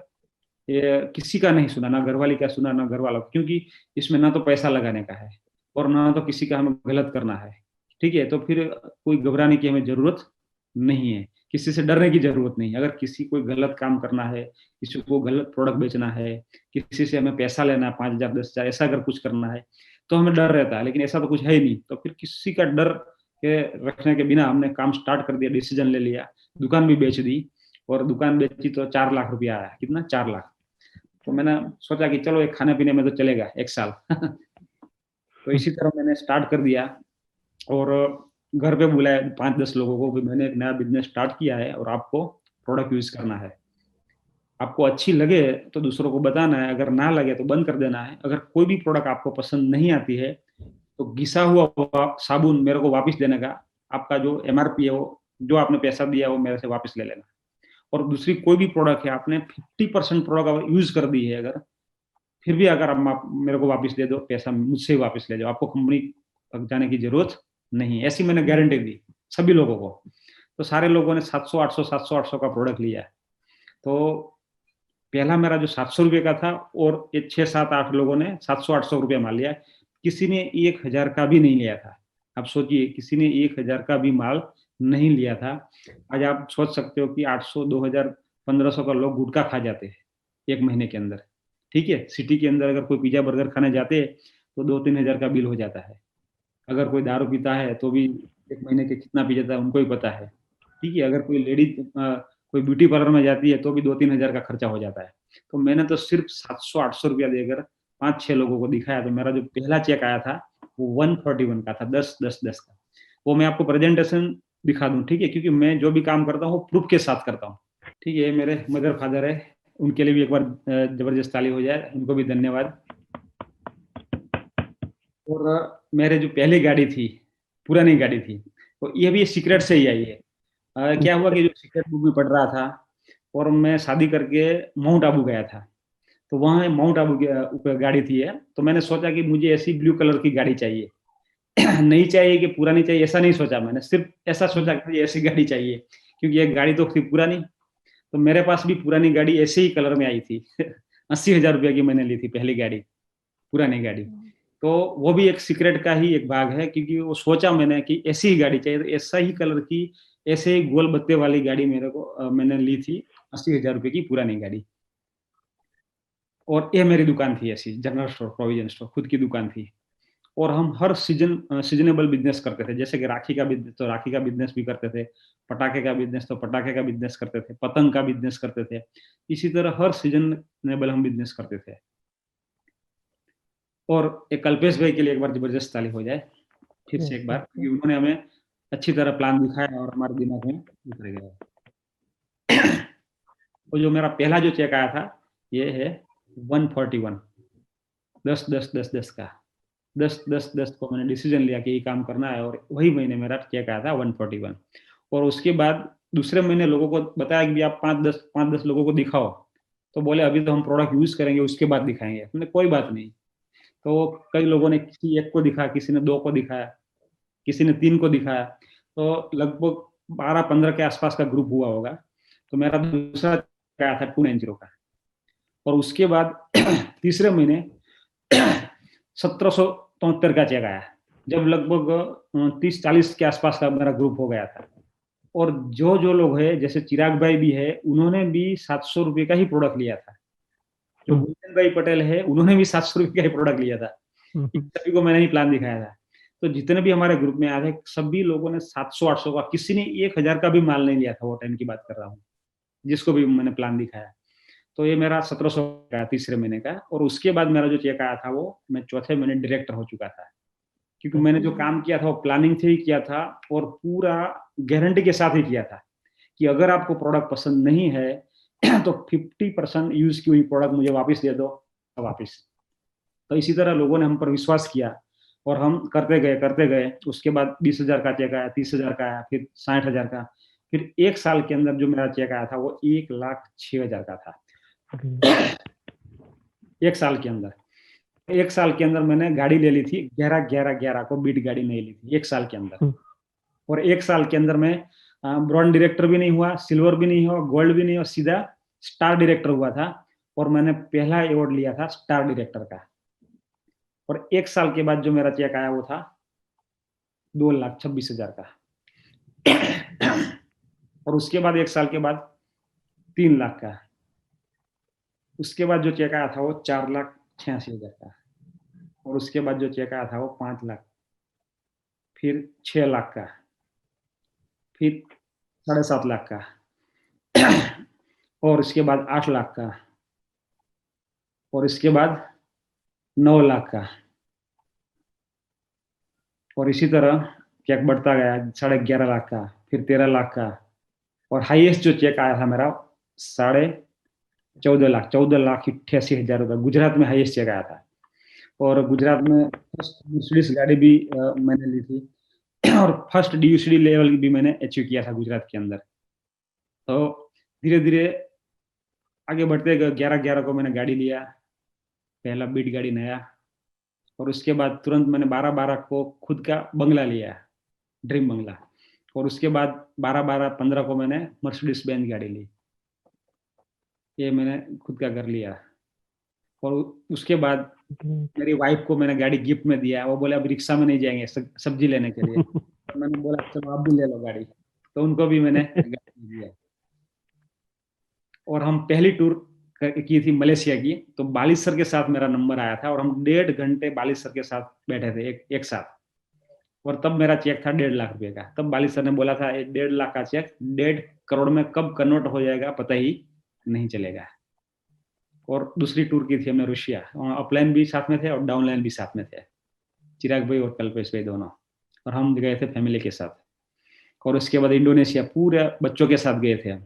ये किसी का नहीं सुना, ना घर वाली का सुना, ना घर वालों का, क्योंकि इसमें ना तो पैसा लगाने का है और ना तो किसी का हमें गलत करना है। ठीक है, तो फिर कोई घबराने की हमें जरूरत नहीं है, किसी से डरने की जरूरत नहीं है। अगर किसी कोई गलत काम करना है, किसी को गलत प्रोडक्ट बेचना है, किसी से हमें पैसा लेना है 5,000 10,000, ऐसा अगर कुछ करना है तो हमें डर रहता है, लेकिन ऐसा तो कुछ है ही नहीं। तो फिर किसी का डर के रखने के बिना हमने काम स्टार्ट कर दिया, डिसीजन ले लिया, दुकान भी बेच दी। और दुकान बेची तो 4 लाख रुपया आया। कितना? 4 लाख। तो मैंने सोचा कि चलो एक खाने पीने में तो चलेगा 1 साल। तो इसी तरह मैंने स्टार्ट कर दिया और घर पे बुलाया 5-10 लोगों को भी, मैंने एक नया बिजनेस स्टार्ट किया है और आपको प्रोडक्ट यूज करना है, आपको अच्छी लगे तो दूसरों को बताना है, अगर ना लगे तो बंद कर देना है। अगर कोई भी प्रोडक्ट आपको पसंद नहीं आती है तो घिसा हुआ साबुन मेरे को वापस देने का, आपका जो एमआरपी है, वो जो आपने पैसा दिया है वो मेरे से वापस ले लेना। और दूसरी कोई भी प्रोडक्ट है, आपने 50% प्रोडक्ट यूज कर दी है, अगर फिर भी अगर आप मेरे को वापस दे दो, पैसा मुझसे ही वापस ले जाओ, आपको कंपनी तक जाने की जरूरत नहीं। ऐसी मैंने गारंटी दी सभी लोगों को। तो सारे लोगों ने 700 800 का प्रोडक्ट लिया। तो पहला मेरा जो 700 रुपये का था, और ये 6 7 8 लोगों ने 700 800 रुपया माल लिया। किसी ने 1,000 का भी नहीं लिया था। आप सोचिए, किसी ने 1,000 का भी माल नहीं लिया था। आज आप सोच सकते हो कि 800 2,000 1,500 का लोग गुटखा खा जाते हैं एक महीने के अंदर। ठीक है, सिटी के अंदर अगर कोई पिज्जा बर्गर खाने जाते हैं तो 2-3 हजार का बिल हो जाता है। अगर कोई दारू पीता है तो भी एक महीने के कितना पी जाता है उनको ही पता है। ठीक है, अगर कोई लेडी कोई ब्यूटी पार्लर में जाती है तो भी 2-3 हजार का खर्चा हो जाता है। तो मैंने तो सिर्फ 700 800 रुपया देकर 5-6 लोगों को दिखाया। तो मेरा जो पहला चेक आया था वो 141 का था, 10-10-10 का। वो मैं आपको प्रेजेंटेशन दिखा दूं, ठीक है, क्योंकि मैं जो भी काम करता हूँ वो प्रूफ के साथ करता हूँ। ठीक है, मेरे मदर फादर है, उनके लिए भी एक बार जबरदस्त ताली हो जाए, उनको भी धन्यवाद। और मेरे जो पहली गाड़ी थी, पुरानी गाड़ी थी, तो ये भी सीक्रेट से ही आई है। क्या हुआ कि जो सीक्रेट बुक में पढ़ रहा था और मैं शादी करके माउंट आबू गया था, तो वहाँ माउंट आबू के ऊपर गाड़ी थी है। तो मैंने सोचा कि मुझे ऐसी ब्लू कलर की गाड़ी चाहिए। नहीं चाहिए कि पुरानी चाहिए, ऐसा नहीं सोचा मैंने, सिर्फ ऐसा सोचा कि ऐसी गाड़ी चाहिए, क्योंकि एक गाड़ी तो थी पुरानी। तो मेरे पास भी पुरानी गाड़ी ऐसे ही कलर में आई थी। 80,000 रुपये की मैंने ली थी पहली गाड़ी, पुरानी गाड़ी। तो वो भी एक सीक्रेट का ही एक भाग है, क्योंकि वो सोचा मैंने कि ऐसी ही गाड़ी चाहिए, तो ऐसा ही कलर की, ऐसे ही गोल बत्ते वाली गाड़ी मेरे को मैंने ली थी, 80,000 रुपये की पुरानी गाड़ी। और ये मेरी दुकान थी, ऐसी जनरल स्टोर, प्रोविजन स्टोर, खुद की दुकान थी। और हम हर सीजनेबल बिजनेस करते थे, जैसे कि राखी का बिजनेस तो राखी का बिजनेस भी करते थे, पटाखे का बिजनेस तो पटाखे का बिजनेस करते थे, पतंग का बिजनेस करते थे। इसी तरह हर सीजनेबल हम बिजनेस करते थे। और एक कल्पेश भाई के लिए एक बार जबरदस्त ताली हो जाए फिर से एक बार, क्योंकि उन्होंने हमें अच्छी तरह प्लान दिखाया और हमारे दिमाग में उतर गया। तो जो मेरा पहला जो चेक आया था ये है 141, 10-10-10-10 का। 10-10-10 को मैंने डिसीजन लिया कि ये काम करना है, और वही महीने मेरा चेक आया था 141। और उसके बाद दूसरे महीने लोगों को बताया कि आप 5-10 लोगों को दिखाओ। तो बोले अभी तो हम प्रोडक्ट यूज करेंगे, उसके बाद दिखाएंगे। हमने कोई बात नहीं। तो कई लोगों ने किसी एक को दिखाया, किसी ने 2 को दिखाया, किसी ने 3 को दिखाया। तो लगभग 12-15 के आसपास का ग्रुप हुआ होगा। तो मेरा दूसरा आया था 290 का। और उसके बाद तीसरे महीने 1773 का चेक आया, जब लगभग 30-40 के आसपास का मेरा ग्रुप हो गया था। और जो जो लोग है, जैसे चिराग भाई भी है, उन्होंने भी 700 रुपये का ही प्रोडक्ट लिया था। जो गुलशन भाई पटेल है, उन्होंने भी 700 रुपये का ही प्रोडक्ट लिया था। सभी को मैंने ही प्लान दिखाया था। तो जितने भी हमारे ग्रुप में आए थे, सभी लोगों ने 700-800 का, किसी ने 1,000 का भी माल नहीं लिया था। वो टाइम की बात कर रहा हूँ, जिसको भी मैंने प्लान दिखाया। तो ये मेरा 1700 का तीसरे महीने का। और उसके बाद मेरा जो चेक आया था वो मैं चौथे महीने डायरेक्टर हो चुका था, क्योंकि मैंने जो काम किया था वो प्लानिंग से ही किया था और पूरा गारंटी के साथ ही किया था कि अगर आपको प्रोडक्ट पसंद नहीं है तो 50% यूज की हुई प्रोडक्ट मुझे वापस दे दो, वापस। तो इसी तरह लोगों ने हम पर विश्वास किया और हम करते गए। उसके बाद 20,000 का चेक आया, 30,000 का आया, फिर 60,000 का, फिर 1 साल के अंदर जो मेरा चेक आया था वो 1,06,000 का था। 1 साल के अंदर, 1 साल के अंदर मैंने गाड़ी ले ली थी 11 को, बीट गाड़ी नहीं ली थी 1 साल के अंदर। और 1 साल के अंदर मैं ब्रॉन्ज डायरेक्टर भी नहीं हुआ, सिल्वर भी नहीं हुआ, गोल्ड भी नहीं हुआ, सीधा स्टार डायरेक्टर हुआ था। और मैंने पहला अवार्ड लिया था स्टार डायरेक्टर का। और 1 साल के बाद जो मेरा चेक आया वो था 2,26,000 का। और उसके बाद 1 साल के बाद 3 लाख का। उसके बाद जो चेक आया था वो 4,86,000 का। और उसके बाद जो चेक आया था वो 5 लाख, फिर 6 लाख का, फिर 7.5 लाख का, और इसके बाद 8 लाख का, और इसके बाद 9 लाख का। और इसी तरह चेक बढ़ता गया, 11.5 लाख का, फिर 13 लाख का। और हाईएस्ट जो चेक आया था मेरा 14,88,000 रुपये, गुजरात में हाईएस्ट चेक आया था। और गुजरात में फर्स्ट मर्सिडीज गाड़ी भी मैंने ली थी, और फर्स्ट DUCD लेवल भी मैंने अचीव किया था गुजरात के अंदर। तो धीरे धीरे आगे बढ़ते गए, 11 को मैंने गाड़ी लिया, पहला बीट गाड़ी नया। और उसके बाद तुरंत मैंने 12 को खुद का बंगला लिया, ड्रीम बंगला। और उसके बाद 15 को मैंने मर्सिडीज बेंज गाड़ी ली, ये मैंने खुद का घर लिया। और उसके बाद मेरी वाइफ को मैंने गाड़ी गिफ्ट में दिया। वो बोले अब रिक्शा में नहीं जाएंगे सब्जी लेने के लिए। तो मैंने बोला चलो आप भी ले लो गाड़ी, तो उनको भी मैंने गाड़ी दिया। और हम पहली टूर की थी मलेशिया की, तो बालिश सर के साथ मेरा नंबर आया था, और हम 1.5 घंटे बालिश सर के साथ बैठे थे एक साथ। और तब मेरा चेक था 1.5 लाख रुपए का। तब बालिश सर ने बोला था 1.5 लाख का चेक 1.5 करोड़ में कब कन्वर्ट हो जाएगा पता ही नहीं चलेगा। और दूसरी टूर की थी हमने रुशिया, अपलाइन भी साथ में थे और डाउनलाइन भी साथ में थे, चिराग भाई और कल्पेश भाई दोनों। और हम गए थे फैमिली के साथ। और उसके बाद इंडोनेशिया पूरे बच्चों के साथ गए थे हम।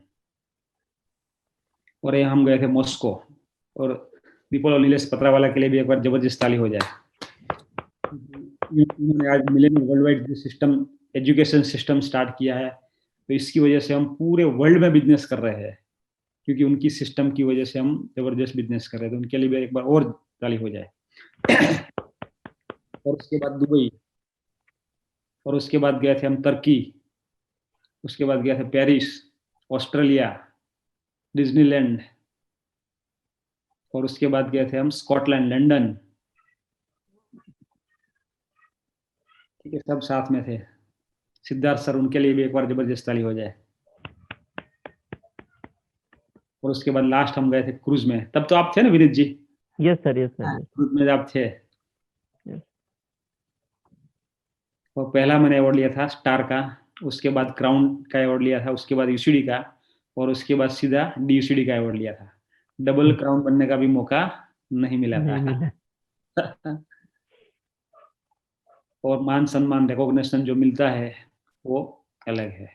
और हम गए थे मॉस्को। और दीपल और नीलेश पत्रावाला के लिए भी एक बार जबरदस्त ताली हो जाए। उन्होंने आज millennium world wide system, education system start किया है, तो इसकी वजह से हम पूरे वर्ल्ड में बिजनेस कर रहे हैं, क्योंकि उनकी सिस्टम की वजह से हम जबरदस्त बिजनेस कर रहे थे। उनके लिए भी एक बार और ताली हो जाए। और उसके बाद दुबई, और उसके बाद गए थे हम तुर्की, उसके बाद गए थे पेरिस, ऑस्ट्रेलिया, डिज्नीलैंड, और उसके बाद गए थे हम स्कॉटलैंड, लंदन। ठीक है, सब साथ में थे। सिद्धार्थ सर, उनके लिए भी एक बार जबरदस्त ताली हो जाए। और उसके बाद लास्ट हम गए थे क्रूज में। तब तो आप थे ना Vineet ji? Yes sir, yes sir. Cruise में आप थे। और पहला मैंने अवार्ड लिया था स्टार का, उसके बाद क्राउन का अवार्ड लिया था, उसके बाद UCD का, और उसके बाद सीधा DUCD का अवार्ड लिया था। डबल क्राउन बनने का भी मौका नहीं मिला था। और मान सम्मान, रिकॉग्निशन जो मिलता है वो अलग है।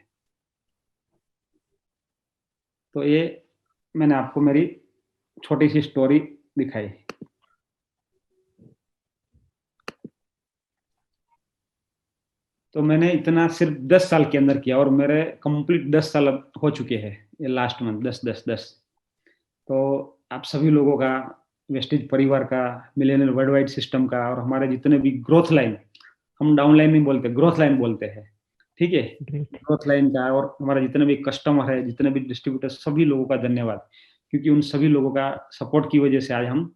तो ये मैंने आपको मेरी छोटी सी स्टोरी दिखाई। तो मैंने इतना सिर्फ 10 साल के अंदर किया, और मेरे कंप्लीट 10 साल अब हो चुके हैं, ये लास्ट मंथ 10। तो आप सभी लोगों का, वेस्टेज परिवार का, मिलेनियल वर्ल्ड वाइड सिस्टम का, और हमारे जितने भी ग्रोथ लाइन, हम डाउन लाइन नहीं बोलते, ग्रोथ लाइन बोलते हैं, ठीक है, ग्रोथ लाइन का, और हमारे जितने भी कस्टमर है, जितने भी डिस्ट्रीब्यूटर, सभी लोगों का धन्यवाद। क्योंकि उन सभी लोगों का सपोर्ट की वजह से आज हम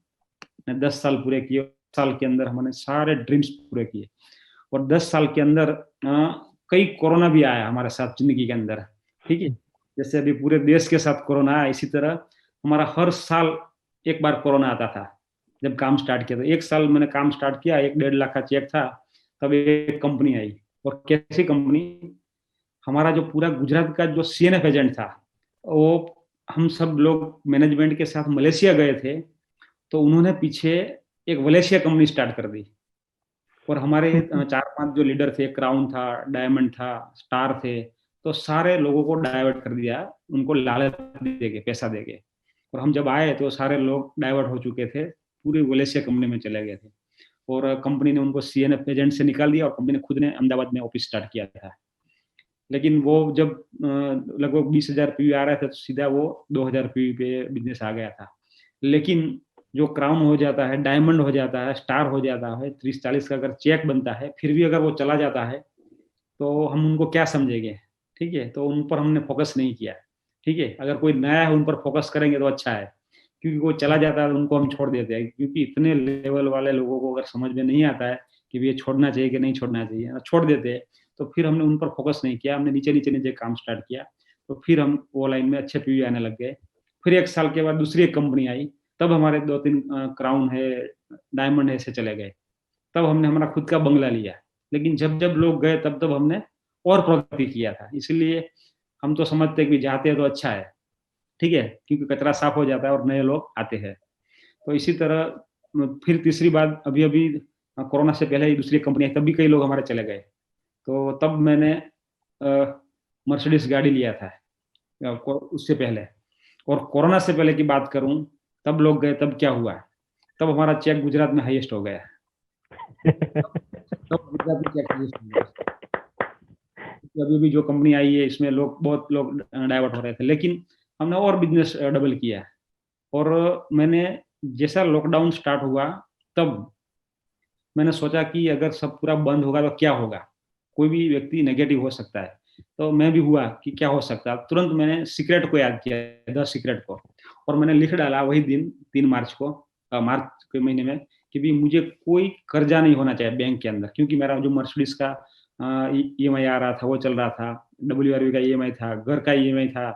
10 साल पूरे किए। साल के अंदर हमने सारे ड्रीम्स पूरे किए। और 10 साल के अंदर कई कोरोना भी आया हमारे साथ जिंदगी के अंदर, ठीक है। जैसे अभी पूरे देश के साथ कोरोना आया, इसी तरह हमारा हर साल एक बार कोरोना आता था। जब काम स्टार्ट किया, तो 1 साल मैंने काम स्टार्ट किया, 1.5 लाख का चेक था, तब एक कंपनी आई। और कैसी कंपनी, हमारा जो पूरा गुजरात का जो CNF एजेंट था, वो हम सब लोग मैनेजमेंट के साथ मलेशिया गए थे, तो उन्होंने पीछे एक मलेशिया कंपनी स्टार्ट कर दी। और हमारे 4-5 जो लीडर थे, क्राउन था, डायमंड था, स्टार थे, तो सारे लोगों को डाइवर्ट कर दिया, उनको लालच देके, पैसा देके। और हम जब आए तो सारे लोग डाइवर्ट हो चुके थे, पूरे वलेसिया कंपनी में चले गए थे, और कंपनी ने उनको CNF एजेंट से निकाल दिया, और कंपनी ने खुद ने अहमदाबाद में ऑफिस स्टार्ट किया था। लेकिन वो जब लगभग 20,000 पीवी आ रहा था, तो सीधा वो 2,000 पीवी पे बिजनेस आ गया था। लेकिन जो क्राउन हो जाता है, डायमंड हो जाता है, स्टार हो जाता है, 30-40 का अगर चेक बनता है, फिर भी अगर वो चला जाता है, तो हम उनको क्या समझेंगे? ठीक है, तो उन पर हमने फोकस नहीं किया। ठीक है, अगर कोई नया है उन पर फोकस करेंगे तो अच्छा है, क्योंकि वो चला जाता है तो उनको हम छोड़ देते हैं, क्योंकि इतने लेवल वाले लोगों को अगर समझ में नहीं आता है कि ये छोड़ना चाहिए कि नहीं छोड़ना चाहिए, छोड़ देते हैं। तो फिर हमने उन पर फोकस नहीं किया, हमने नीचे नीचे नीचे काम स्टार्ट किया, तो फिर हम वो लाइन में अच्छे पीवी आने लग गए। फिर 1 साल के बाद दूसरी एक कंपनी आई, तब हमारे 2-3 क्राउन है, डायमंड है, ऐसे चले गए। तब हमने हमारा खुद का बंगला लिया। लेकिन जब जब लोग गए तब तब हमने और प्रगति किया था। इसलिए हम तो समझते हैं कि जाते हैं तो अच्छा है, ठीक है, क्योंकि कचरा साफ हो जाता है और नए लोग आते हैं। तो इसी तरह फिर तीसरी बार अभी अभी कोरोना से पहले ही दूसरी कंपनी आई, तब भी कई लोग हमारे चले गए। तो तब मैंने मर्सिडीज गाड़ी लिया था उससे पहले। और कोरोना से पहले की बात करूं, तब लोग गए, तब क्या हुआ? तब हमारा चेक गुजरात में हाईएस्ट हो गया। तब गुजरात में चेक हाईएस्ट हो गया। अभी भी जो कंपनी आई है, इसमें बहुत लोग डाइवर्ट हो रहे थे, लेकिन हमने और बिजनेस डबल किया। और मैंने जैसा लॉकडाउन स्टार्ट हुआ, तब मैंने सोचा कि अगर सब पूरा बंद होगा तो क्या होगा? कोई भी व्यक्ति नेगेटिव हो सकता है। तो मैं भी हुआ कि क्या हो सकता है। तुरंत मैंने सीक्रेट को याद किया, 10 सीक्रेट को, और मैंने लिख डाला वही दिन 3 मार्च को, मार्च के महीने में, कि भी मुझे कोई कर्जा नहीं होना चाहिए बैंक के अंदर, क्योंकि मेरा जो मर्सिडीज का EMI आ रहा था, वो चल रहा था, WRV का EMI था, घर का EMI था,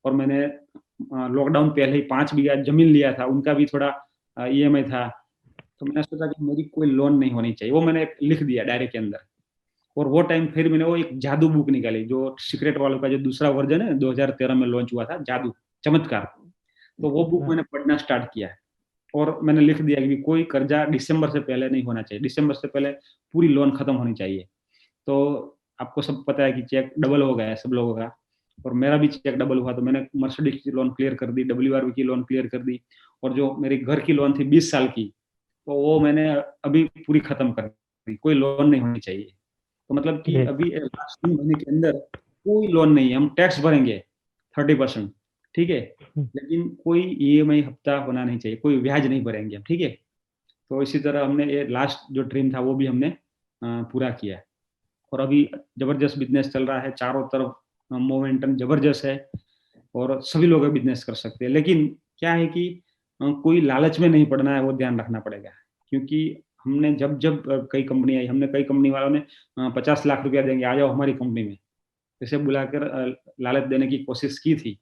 और मैंने लॉकडाउन पहले ही 5 बीघा जमीन लिया था, उनका भी थोड़ा EMI था। तो मैंने सोचा कि मेरी कोई लोन नहीं होनी चाहिए, वो मैंने लिख दिया डायरी के अंदर। और वो टाइम फिर मैंने वो एक जादू बुक निकाली, जो सीक्रेट वालों का जो दूसरा वर्जन है, 2013 में लॉन्च हुआ था, जादू चमत्कार। तो वो बुक मैंने पढ़ना स्टार्ट किया, और मैंने लिख दिया कि कोई कर्जा दिसंबर से पहले नहीं होना चाहिए, दिसंबर से पहले पूरी लोन खत्म होनी चाहिए। तो आपको सब पता है कि चेक डबल हो गया है सब लोगों का, और मेरा भी चेक डबल हुआ। तो मैंने मर्सिडीज की लोन क्लियर कर दी, WRV की लोन क्लियर कर दी, और जो मेरी घर की लोन थी 20 साल की, तो वो मैंने अभी पूरी खत्म कर दी। कोई लोन नहीं होनी चाहिए। तो मतलब कि अभी लास्ट 3 महीने के अंदर कोई लोन नहीं है। हम टैक्स भरेंगे 30%, ठीक है, लेकिन कोई EMI हफ्ता होना नहीं चाहिए, कोई ब्याज नहीं भरेंगे हम, ठीक है। तो इसी तरह हमने ये लास्ट जो ड्रीम था वो भी हमने पूरा किया। और अभी जबरदस्त बिजनेस चल रहा है, चारों तरफ मोमेंटम जबरदस्त है, और सभी लोग बिजनेस कर सकते हैं। लेकिन क्या है कि कोई लालच में नहीं पड़ना है, वो ध्यान रखना पड़ेगा। क्योंकि हमने जब जब कई कंपनी आई, हमने कई कंपनी वालों ने 50 लाख रुपया देंगे, आ जाओ हमारी कंपनी में, जैसे बुलाकर लालच देने की कोशिश की थी।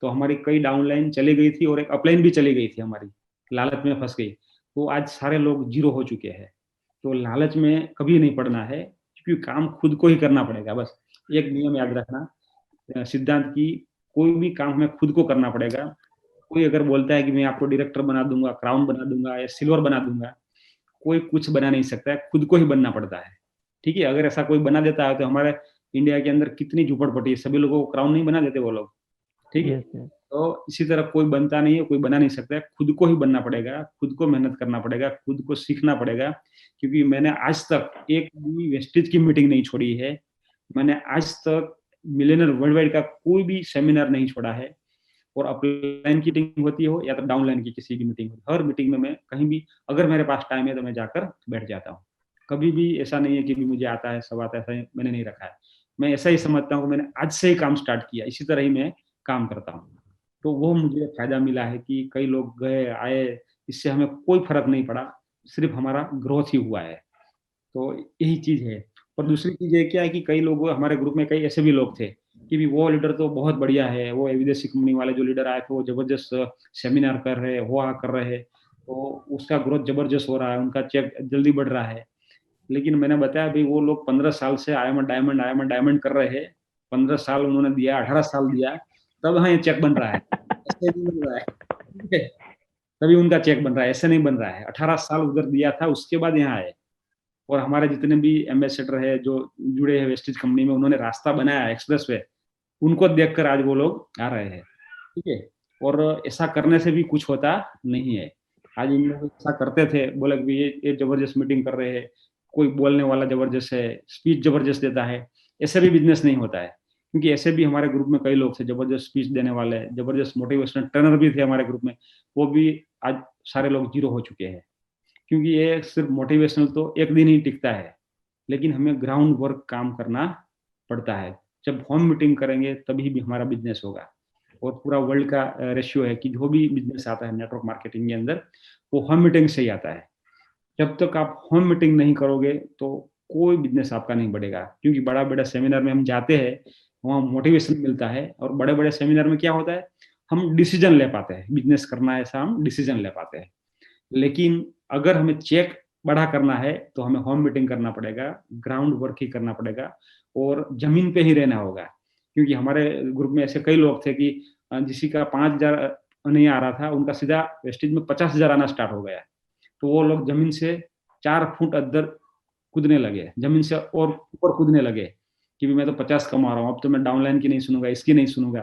तो हमारी कई डाउनलाइन चली गई थी, और एक अपलाइन भी चली गई थी हमारी, लालच में फंस गई। तो आज सारे लोग जीरो हो चुके हैं। तो लालच में कभी नहीं पड़ना है, क्योंकि काम खुद को ही करना पड़ेगा। बस एक नियम याद रखना, सिद्धांत की, कोई भी काम हमें खुद को करना पड़ेगा। कोई अगर बोलता है कि मैं आपको डायरेक्टर बना दूंगा, क्राउन बना दूंगा या सिल्वर बना दूंगा, कोई कुछ बना नहीं सकता है, खुद को ही बनना पड़ता है, ठीक है। अगर ऐसा कोई बना देता है, तो हमारे इंडिया के अंदर कितनी झुपड़पट्टी है, सभी लोगों को क्राउन नहीं बना देते वो लोग, ठीक है। तो इसी तरह कोई बनता नहीं है, कोई बना नहीं सकता है, खुद को ही बनना पड़ेगा, खुद को मेहनत करना पड़ेगा, खुद को सीखना पड़ेगा। क्योंकि मैंने आज तक एक भी वेस्टेज की मीटिंग नहीं छोड़ी है, मैंने आज तक मिलियनर वर्ल्ड वाइड का कोई भी सेमिनार नहीं छोड़ा है। और अपलाइन की मीटिंग होती हो या तो डाउनलाइन की किसी की मीटिंग होती, हर मीटिंग में मैं कहीं भी, अगर मेरे पास टाइम है तो मैं जाकर बैठ जाता हूँ। कभी भी ऐसा नहीं है कि भी मुझे आता है सब आता है, ऐसा मैंने नहीं रखा है। मैं ऐसा ही समझता हूँ कि मैंने आज से ही काम स्टार्ट किया, इसी तरह ही मैं काम करता हूँ। तो वो मुझे फायदा मिला है कि कई लोग गए आए, इससे हमें कोई फर्क नहीं पड़ा, सिर्फ हमारा ग्रोथ ही हुआ है। तो यही चीज है। और दूसरी चीज ये क्या है कि कई लोग, हमारे ग्रुप में कई ऐसे भी लोग थे कि भी वो लीडर तो बहुत बढ़िया है, वो विदेशी कंपनी वाले जो लीडर आए थे वो जबरदस्त सेमिनार कर रहे हैं, वो कर रहे हैं, तो उसका ग्रोथ जबरदस्त हो रहा है, उनका चेक जल्दी बढ़ रहा है। लेकिन मैंने बताया भाई, वो लोग 15 साल से डायमंड कर रहे हैं, 15 साल उन्होंने दिया, 18 साल दिया, तब हाँ ये चेक बन रहा है, ऐसे नहीं बन रहा है, ठीक है? तभी उनका चेक बन रहा है, ऐसे नहीं बन रहा है। 18 साल उधर दिया था, उसके बाद यहाँ आए। और हमारे जितने भी एम्बेसडर है जो जुड़े हैं वेस्टेज कंपनी में, उन्होंने रास्ता बनाया एक्सप्रेस वे, उनको देखकर आज वो लोग आ रहे हैं, ठीक है। और ऐसा करने से भी कुछ होता नहीं है, आज इन लोग ऐसा करते थे, बोले कि ये जबरदस्त मीटिंग कर रहे हैं, कोई बोलने वाला जबरदस्त है, स्पीच जबरदस्त देता है। ऐसे भी बिजनेस नहीं होता है, क्योंकि ऐसे भी हमारे ग्रुप में कई लोग थे जबरदस्त स्पीच देने वाले, जबरदस्त मोटिवेशनल ट्रेनर भी थे हमारे ग्रुप में। वो भी आज सारे लोग जीरो हो चुके हैं, क्योंकि ये सिर्फ मोटिवेशनल तो एक दिन ही टिकता है, लेकिन हमें ग्राउंड वर्क काम करना पड़ता है। जब होम मीटिंग करेंगे तभी भी हमारा बिजनेस होगा। और पूरा वर्ल्ड का रेशियो है कि जो भी बिजनेस आता है नेटवर्क मार्केटिंग के अंदर, वो होम मीटिंग से ही आता है। जब तक आप होम मीटिंग नहीं करोगे तो कोई बिजनेस आपका नहीं बढ़ेगा, क्योंकि बड़ा बड़ा सेमिनार में हम जाते हैं, वहाँ मोटिवेशन मिलता है। और बड़े बड़े सेमिनार में क्या होता है, हम डिसीजन ले पाते हैं, बिजनेस करना है ऐसा हम डिसीजन ले पाते हैं। लेकिन अगर हमें चेक बड़ा करना है तो हमें होम मीटिंग करना पड़ेगा, ग्राउंड वर्क ही करना पड़ेगा, और जमीन पे ही रहना होगा। क्योंकि हमारे ग्रुप में ऐसे कई लोग थे कि किसी का 5,000 नहीं आ रहा था, उनका सीधा वेस्टेज में 50,000 आना स्टार्ट हो गया। तो वो लोग जमीन से 4 फुट अंदर कूदने लगे, जमीन से और ऊपर कूदने लगे कि भी मैं तो 50 कमा रहा हूँ, अब तो मैं डाउनलाइन की नहीं सुनूंगा, इसकी नहीं सुनूंगा।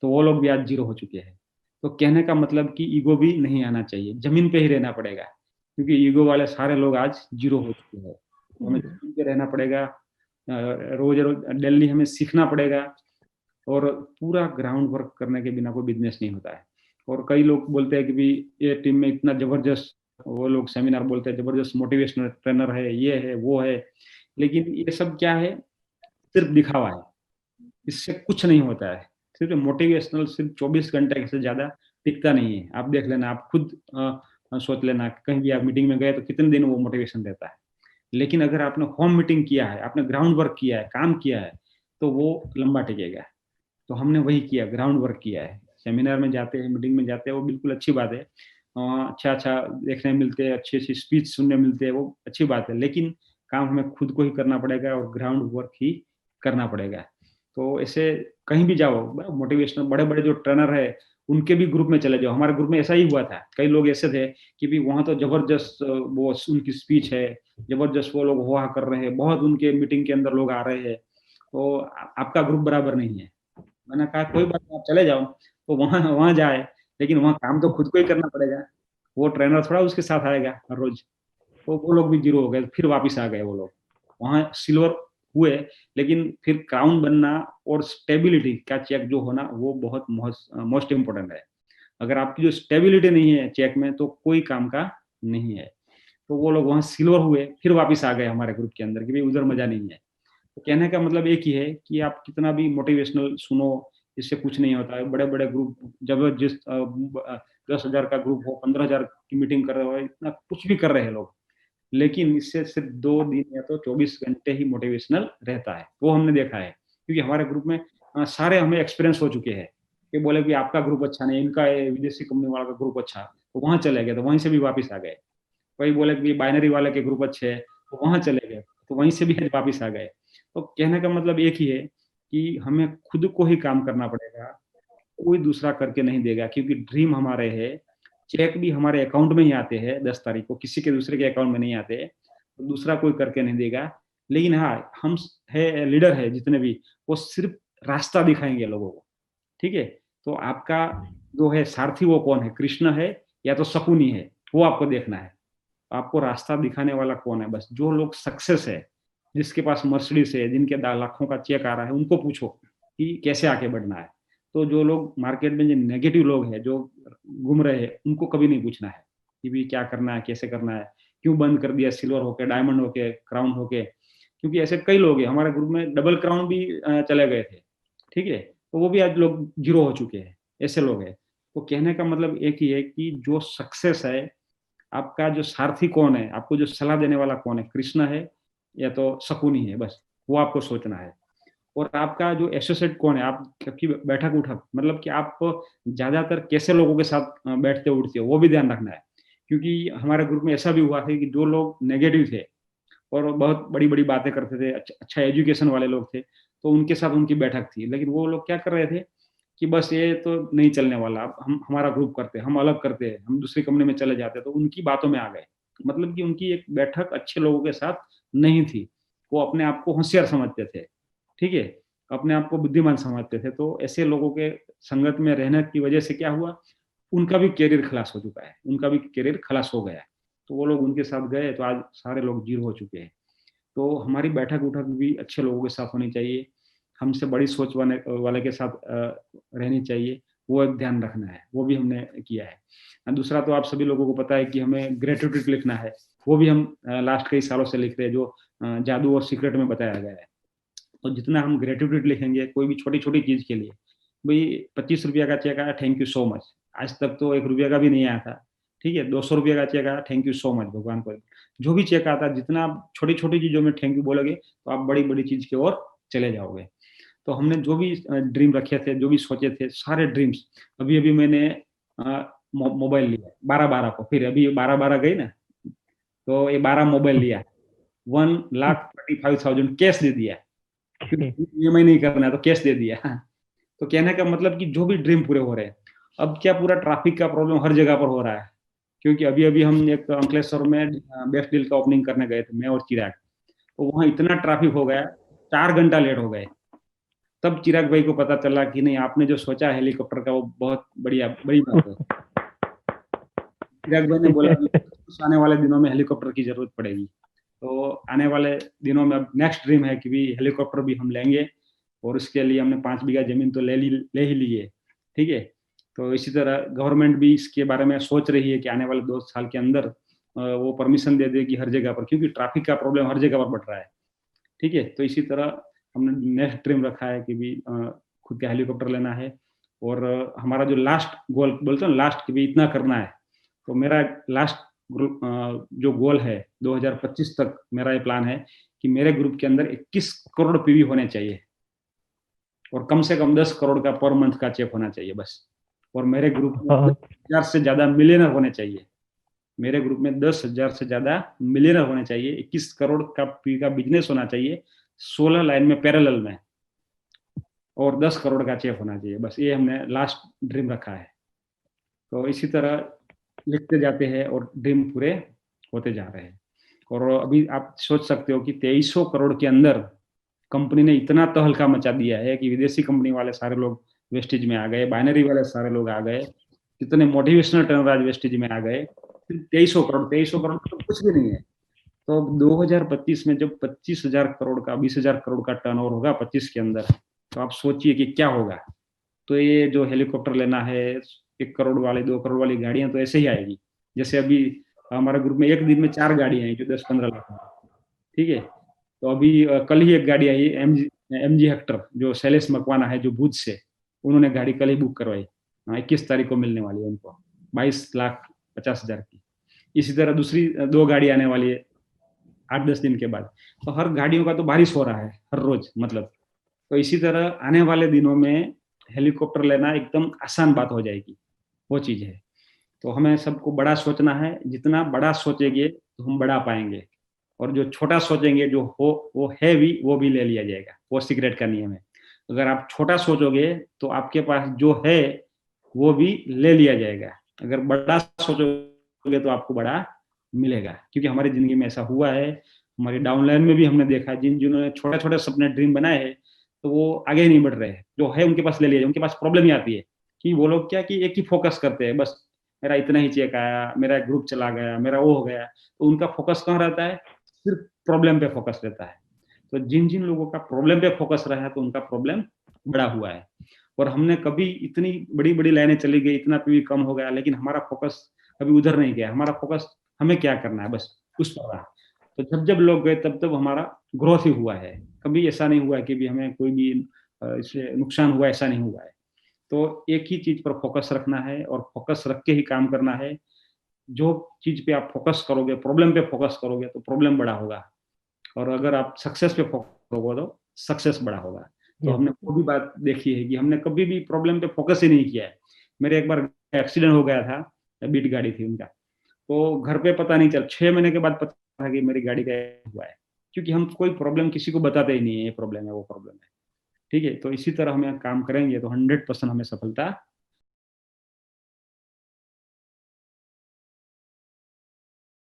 तो वो लोग भी आज जीरो हो चुके हैं। तो कहने का मतलब कि ईगो भी नहीं आना चाहिए, जमीन पे ही रहना पड़ेगा, क्योंकि ईगो वाले सारे लोग आज जीरो हो चुके हैं। तो हमें जमीन पे रहना पड़ेगा, रोज रोज डेली हमें सीखना पड़ेगा, और पूरा ग्राउंड वर्क करने के बिना कोई बिजनेस नहीं होता है। और कई लोग बोलते हैं कि भी ये टीम में इतना जबरदस्त, वो लोग सेमिनार बोलते हैं जबरदस्त मोटिवेशनल ट्रेनर है, ये है वो है, लेकिन ये सब क्या है, सिर्फ दिखावा है, इससे कुछ नहीं होता है। सिर्फ मोटिवेशनल सिर्फ 24 घंटे से ज्यादा टिकता नहीं है। आप देख लेना, आप खुद सोच लेना, कहीं भी आप मीटिंग में गए तो कितने दिन वो मोटिवेशन देता है। लेकिन अगर आपने होम मीटिंग किया है, आपने ग्राउंड वर्क किया है, काम किया है, तो वो लंबा टिकेगा। तो हमने वही किया, ग्राउंड वर्क किया है। सेमिनार में जाते हैं, मीटिंग में जाते हैं, वो बिल्कुल अच्छी बात है। अच्छा अच्छा देखने मिलते हैं, अच्छी अच्छी स्पीच सुनने मिलते हैं, वो अच्छी बात है, लेकिन काम हमें खुद को ही करना पड़ेगा और ग्राउंड वर्क ही करना पड़ेगा। तो ऐसे कहीं भी जाओ, मोटिवेशनल बड़े बड़े जो ट्रेनर है उनके भी ग्रुप में चले जाओ। हमारे ग्रुप में ऐसा ही हुआ था, कई लोग ऐसे थे कि भी वहां तो जबरदस्त वो उनकी स्पीच है, जबरदस्त वो लोग हुआ कर रहे हैं, बहुत उनके मीटिंग के अंदर लोग आ रहे हैं। तो आपका ग्रुप बराबर नहीं है। मैंने कहा कोई बात नहीं, आप चले जाओ। तो वहां वहां जाए, लेकिन वहां काम तो खुद को ही करना पड़ेगा, वो ट्रेनर थोड़ा उसके साथ आएगा हर रोज। तो वो लोग भी जीरो हो गए, फिर वापस आ गए वो लोग, वहां सिल्वर हुए। लेकिन फिर क्राउन बनना और स्टेबिलिटी का चेक जो होना, वो बहुत मोस्ट इंपोर्टेंट है। अगर आपकी जो स्टेबिलिटी नहीं है चेक में, तो कोई काम का नहीं है। तो वो लोग वहां सिल्वर हुए, फिर वापस आ गए हमारे ग्रुप के अंदर कि भाई उधर मजा नहीं है। तो कहने का मतलब एक ही है कि आप कितना भी मोटिवेशनल सुनो, इससे कुछ नहीं होता है। बड़े बड़े ग्रुप, जबरदस्त 10,000 का ग्रुप हो, 15,000 की मीटिंग कर रहे हो, इतना कुछ भी कर रहे हैं लोग, लेकिन इससे सिर्फ 2 दिन या तो 24 घंटे ही मोटिवेशनल रहता है। वो हमने देखा है, क्योंकि हमारे ग्रुप में सारे हमें एक्सपीरियंस हो चुके हैं कि बोले कि आपका ग्रुप अच्छा नहीं, इनका विदेशी कंपनी वाला का ग्रुप अच्छा, तो वहां चले गए, तो वहीं से भी वापस आ गए। वही बोले कि बाइनरी वाले के ग्रुप अच्छे है, तो वहां चले गए, तो वहीं से भी वापस आ गए। तो कहने का मतलब एक ही है कि हमें खुद को ही काम करना पड़ेगा, कोई दूसरा करके नहीं देगा। क्योंकि ड्रीम हमारे है, चेक भी हमारे अकाउंट में ही आते हैं 10 तारीख को, किसी के दूसरे के अकाउंट में नहीं आते, तो दूसरा कोई करके नहीं देगा। लेकिन हाँ, हम है लीडर है जितने भी, वो सिर्फ रास्ता दिखाएंगे लोगों को। ठीक है, तो आपका जो है सारथी वो कौन है, कृष्ण है या तो शकुनी है, वो आपको देखना है। आपको रास्ता दिखाने वाला कौन है, बस जो लोग सक्सेस है, जिसके पास मर्सिडीज है, जिनके लाखों का चेक आ रहा है, उनको पूछो कि कैसे आगे बढ़ना है। तो जो लोग मार्केट में जो नेगेटिव लोग हैं, जो घूम रहे हैं, उनको कभी नहीं पूछना है कि भी क्या करना है, कैसे करना है, क्यों बंद कर दिया सिल्वर होके, डायमंड होके, क्राउन होके। क्योंकि ऐसे कई लोग हैं हमारे ग्रुप में, डबल क्राउन भी चले गए थे। ठीक है, तो वो भी आज लोग जीरो हो चुके हैं, ऐसे लोग हैं। तो कहने का मतलब एक ही है कि जो सक्सेस है, आपका जो सारथी कौन है, आपको जो सलाह देने वाला कौन है, कृष्ण है या तो शकुनी है, बस वो आपको सोचना है। और आपका जो एसोसिएट कौन है, आपकी बैठक उठक, मतलब कि आप ज्यादातर कैसे लोगों के साथ बैठते उठते हो, वो भी ध्यान रखना है। क्योंकि हमारे ग्रुप में ऐसा भी हुआ था कि जो लोग नेगेटिव थे और बहुत बड़ी बड़ी बातें करते थे, अच्छा एजुकेशन वाले लोग थे, तो उनके साथ उनकी बैठक थी। लेकिन वो लोग क्या कर रहे थे कि बस ये तो नहीं चलने वाला, अब हम हमारा ग्रुप करते, हम अलग करते, हम दूसरी कंपनी में चले जाते, तो उनकी बातों में आ गए। मतलब कि उनकी एक बैठक अच्छे लोगों के साथ नहीं थी। वो अपने आप को होशियार समझते थे, ठीक है, अपने आप को बुद्धिमान समझते थे। तो ऐसे लोगों के संगत में रहने की वजह से क्या हुआ, उनका भी करियर खलास हो चुका है, उनका भी करियर खलास हो गया है। तो वो लोग उनके साथ गए तो आज सारे लोग जीरो हो चुके हैं। तो हमारी बैठक उठक भी अच्छे लोगों के साथ होनी चाहिए, हमसे बड़ी सोच वाले के साथ रहनी चाहिए, वो एक ध्यान रखना है, वो भी हमने किया है। दूसरा तो आप सभी लोगों को पता है कि हमें ग्रेटिट्यूड लिखना है, वो भी हम लास्ट कई सालों से लिख रहे हैं, जो जादू और सीक्रेट में बताया गया है। तो जितना हम ग्रेटिट्यूड लिखेंगे कोई भी छोटी छोटी चीज के लिए, भाई 25 रुपया का चेक आया, थैंक यू सो मच, आज तक तो 1 रुपया का भी नहीं आया था, ठीक है। 200 रुपया का चेक आया, थैंक यू सो मच भगवान को। जो भी चेक आता है, जितना आप छोटी छोटी चीजों में थैंक यू बोलोगे तो आप बड़ी बड़ी चीज की ओर चले जाओगे। तो हमने जो भी ड्रीम रखे थे, जो भी सोचे थे, सारे ड्रीम्स, अभी अभी मैंने मोबाइल लिया 12-12 को, फिर अभी 12-12 गई ना, तो ये 12 मोबाइल लिया, 1,35,000 कैश दे दिया, क्योंकि EMI नहीं करना है तो कैश दे दिया। तो कहने का मतलब कि जो भी ड्रीम पूरे हो रहे हैं, अब क्या पूरा ट्रैफिक का प्रॉब्लम हर जगह पर हो रहा है, क्योंकि अभी अभी हम एक अंकलेश्वर में बेस्ट डील का ओपनिंग करने गए थे, मैं और चिराग, तो वहाँ इतना ट्रैफिक हो गया, 4 घंटा लेट हो गए। तब चिराग भाई को पता चला कि नहीं, आपने जो सोचा हेलीकॉप्टर का वो बहुत बढ़िया बड़ी बात है। चिराग भाई ने बोला आने वाले दिनों में हेलीकॉप्टर की जरूरत पड़ेगी, तो आने वाले दिनों में अब नेक्स्ट ड्रीम है कि भी हेलीकॉप्टर भी हम लेंगे, और उसके लिए हमने 5 बीघा जमीन तो ले ही ली है, ठीक है। तो इसी तरह गवर्नमेंट भी इसके बारे में सोच रही है कि आने वाले 2 साल के अंदर वो परमिशन दे देगी हर जगह पर, क्योंकि ट्रैफिक का प्रॉब्लम हर जगह पर बढ़ रहा है, ठीक है। तो इसी तरह हमने नेक्स्ट ड्रीम रखा है कि भी खुद का हेलीकॉप्टर लेना है, और हमारा जो लास्ट गोल बोलते हैं लास्ट कि भी इतना करना है, तो मेरा लास्ट ग्रुप जो गोल है 2025 तक मेरा ये प्लान है कि मेरे ग्रुप के अंदर 21 करोड़ पीवी होने चाहिए, और कम से कम 10 करोड़ का पर मंथ का चेक होना चाहिए बस। और मेरे ग्रुप में 10,000 से ज्यादा मिलियनर होने चाहिए, मेरे ग्रुप में 10,000 से ज्यादा मिलियनर होने चाहिए, 21 करोड़ का पी का बिजनेस होना चाहिए 16 लाइन में पैरेलल में, और 10 करोड़ का चेक होना चाहिए, बस ये हमने लास्ट ड्रीम रखा है। तो इसी तरह लिखते जाते हैं और ड्रीम पूरे होते जा रहे हैं। और अभी आप सोच सकते हो कि 2300 करोड़ के अंदर कंपनी ने इतना तहलका मचा दिया है कि विदेशी कंपनी वाले सारे लोग वेस्टेज में आ गए, बाइनरी वाले सारे लोग आ गए, कितने मोटिवेशनल टर्नराज वेस्टेज में आ गए। 2300 करोड़ तो कुछ भी नहीं है। तो 2025 में जब 25,000 करोड़ का 20,000 करोड़ का टर्नओवर होगा 25 के अंदर, तो आप सोचिए कि क्या होगा। तो ये जो हेलीकॉप्टर लेना है, 1 करोड़ वाली 2 करोड़ वाली गाड़ियां तो ऐसे ही आएगी, जैसे अभी हमारे ग्रुप में एक दिन में 4 गाड़ियां आई जो 10-15 लाख में, ठीक है। तो अभी कल ही एक गाड़ी आई MG हेक्टर, जो शैलेश मकवाना है जो भुज से, उन्होंने गाड़ी कल ही बुक करवाई, 21 तारीख को मिलने वाली है उनको 22,50,000 की। इसी तरह दूसरी 2 गाड़ी आने वाली है 8-10 दिन के बाद। तो हर गाड़ियों का तो बारिश हो रहा है हर रोज, मतलब। तो इसी तरह आने वाले दिनों में हेलीकॉप्टर लेना एकदम आसान बात हो जाएगी, वो चीज है। तो हमें सबको बड़ा सोचना है, जितना बड़ा सोचेंगे तो हम बड़ा पाएंगे, और जो छोटा सोचेंगे जो हो वो है भी, वो भी ले लिया जाएगा, वो सीक्रेट का नियम है। अगर आप छोटा सोचोगे तो आपके पास जो है वो भी ले लिया जाएगा, अगर बड़ा सोचोगे तो आपको बड़ा मिलेगा, क्योंकि हमारी जिंदगी में ऐसा हुआ है। हमारी डाउनलाइन में भी हमने देखा, जिन्होंने छोटे छोटे सपने ड्रीम बनाए हैं तो वो आगे ही नहीं बढ़ रहे हैं, जो है उनके पास ले लिया, उनके पास प्रॉब्लम ही आती है कि वो लोग क्या कि एक ही फोकस करते हैं, बस मेरा इतना ही चेक आया, मेरा ग्रुप चला गया, मेरा वो हो गया। तो उनका फोकस कहाँ रहता है, सिर्फ प्रॉब्लम पे फोकस रहता है। तो जिन जिन लोगों का प्रॉब्लम पे फोकस रहा है तो उनका प्रॉब्लम बड़ा हुआ है। और हमने कभी इतनी बड़ी बड़ी लाइनें चली गई, इतना पीवी कम हो गया, लेकिन हमारा फोकस कभी उधर नहीं गया, हमारा फोकस हमें क्या करना है बस उस पर रहा। तो जब जब लोग गए तब तब हमारा ग्रोथ ही हुआ है, कभी ऐसा नहीं हुआ कि भी हमें कोई भी इससे नुकसान हुआ, ऐसा नहीं हुआ है। तो एक ही चीज पर फोकस रखना है और फोकस रख के ही काम करना है। जो चीज पे आप फोकस करोगे, प्रॉब्लम पे फोकस करोगे तो प्रॉब्लम बड़ा होगा, और अगर आप सक्सेस पे फोकस करोगे तो सक्सेस बड़ा होगा। तो हमने वो भी बात देखी है कि हमने कभी भी प्रॉब्लम पे फोकस ही नहीं किया है। मेरे एक बार एक्सीडेंट हो गया था, बीट गाड़ी थी उनका, तो घर पे पता नहीं चल, 6 महीने के बाद पता था कि मेरी गाड़ी का हुआ है, क्योंकि हम कोई प्रॉब्लम किसी को बताते ही नहीं है, ये प्रॉब्लम है वो प्रॉब्लम है, ठीक है। तो इसी तरह हमें काम करेंगे तो 100% हमें सफलता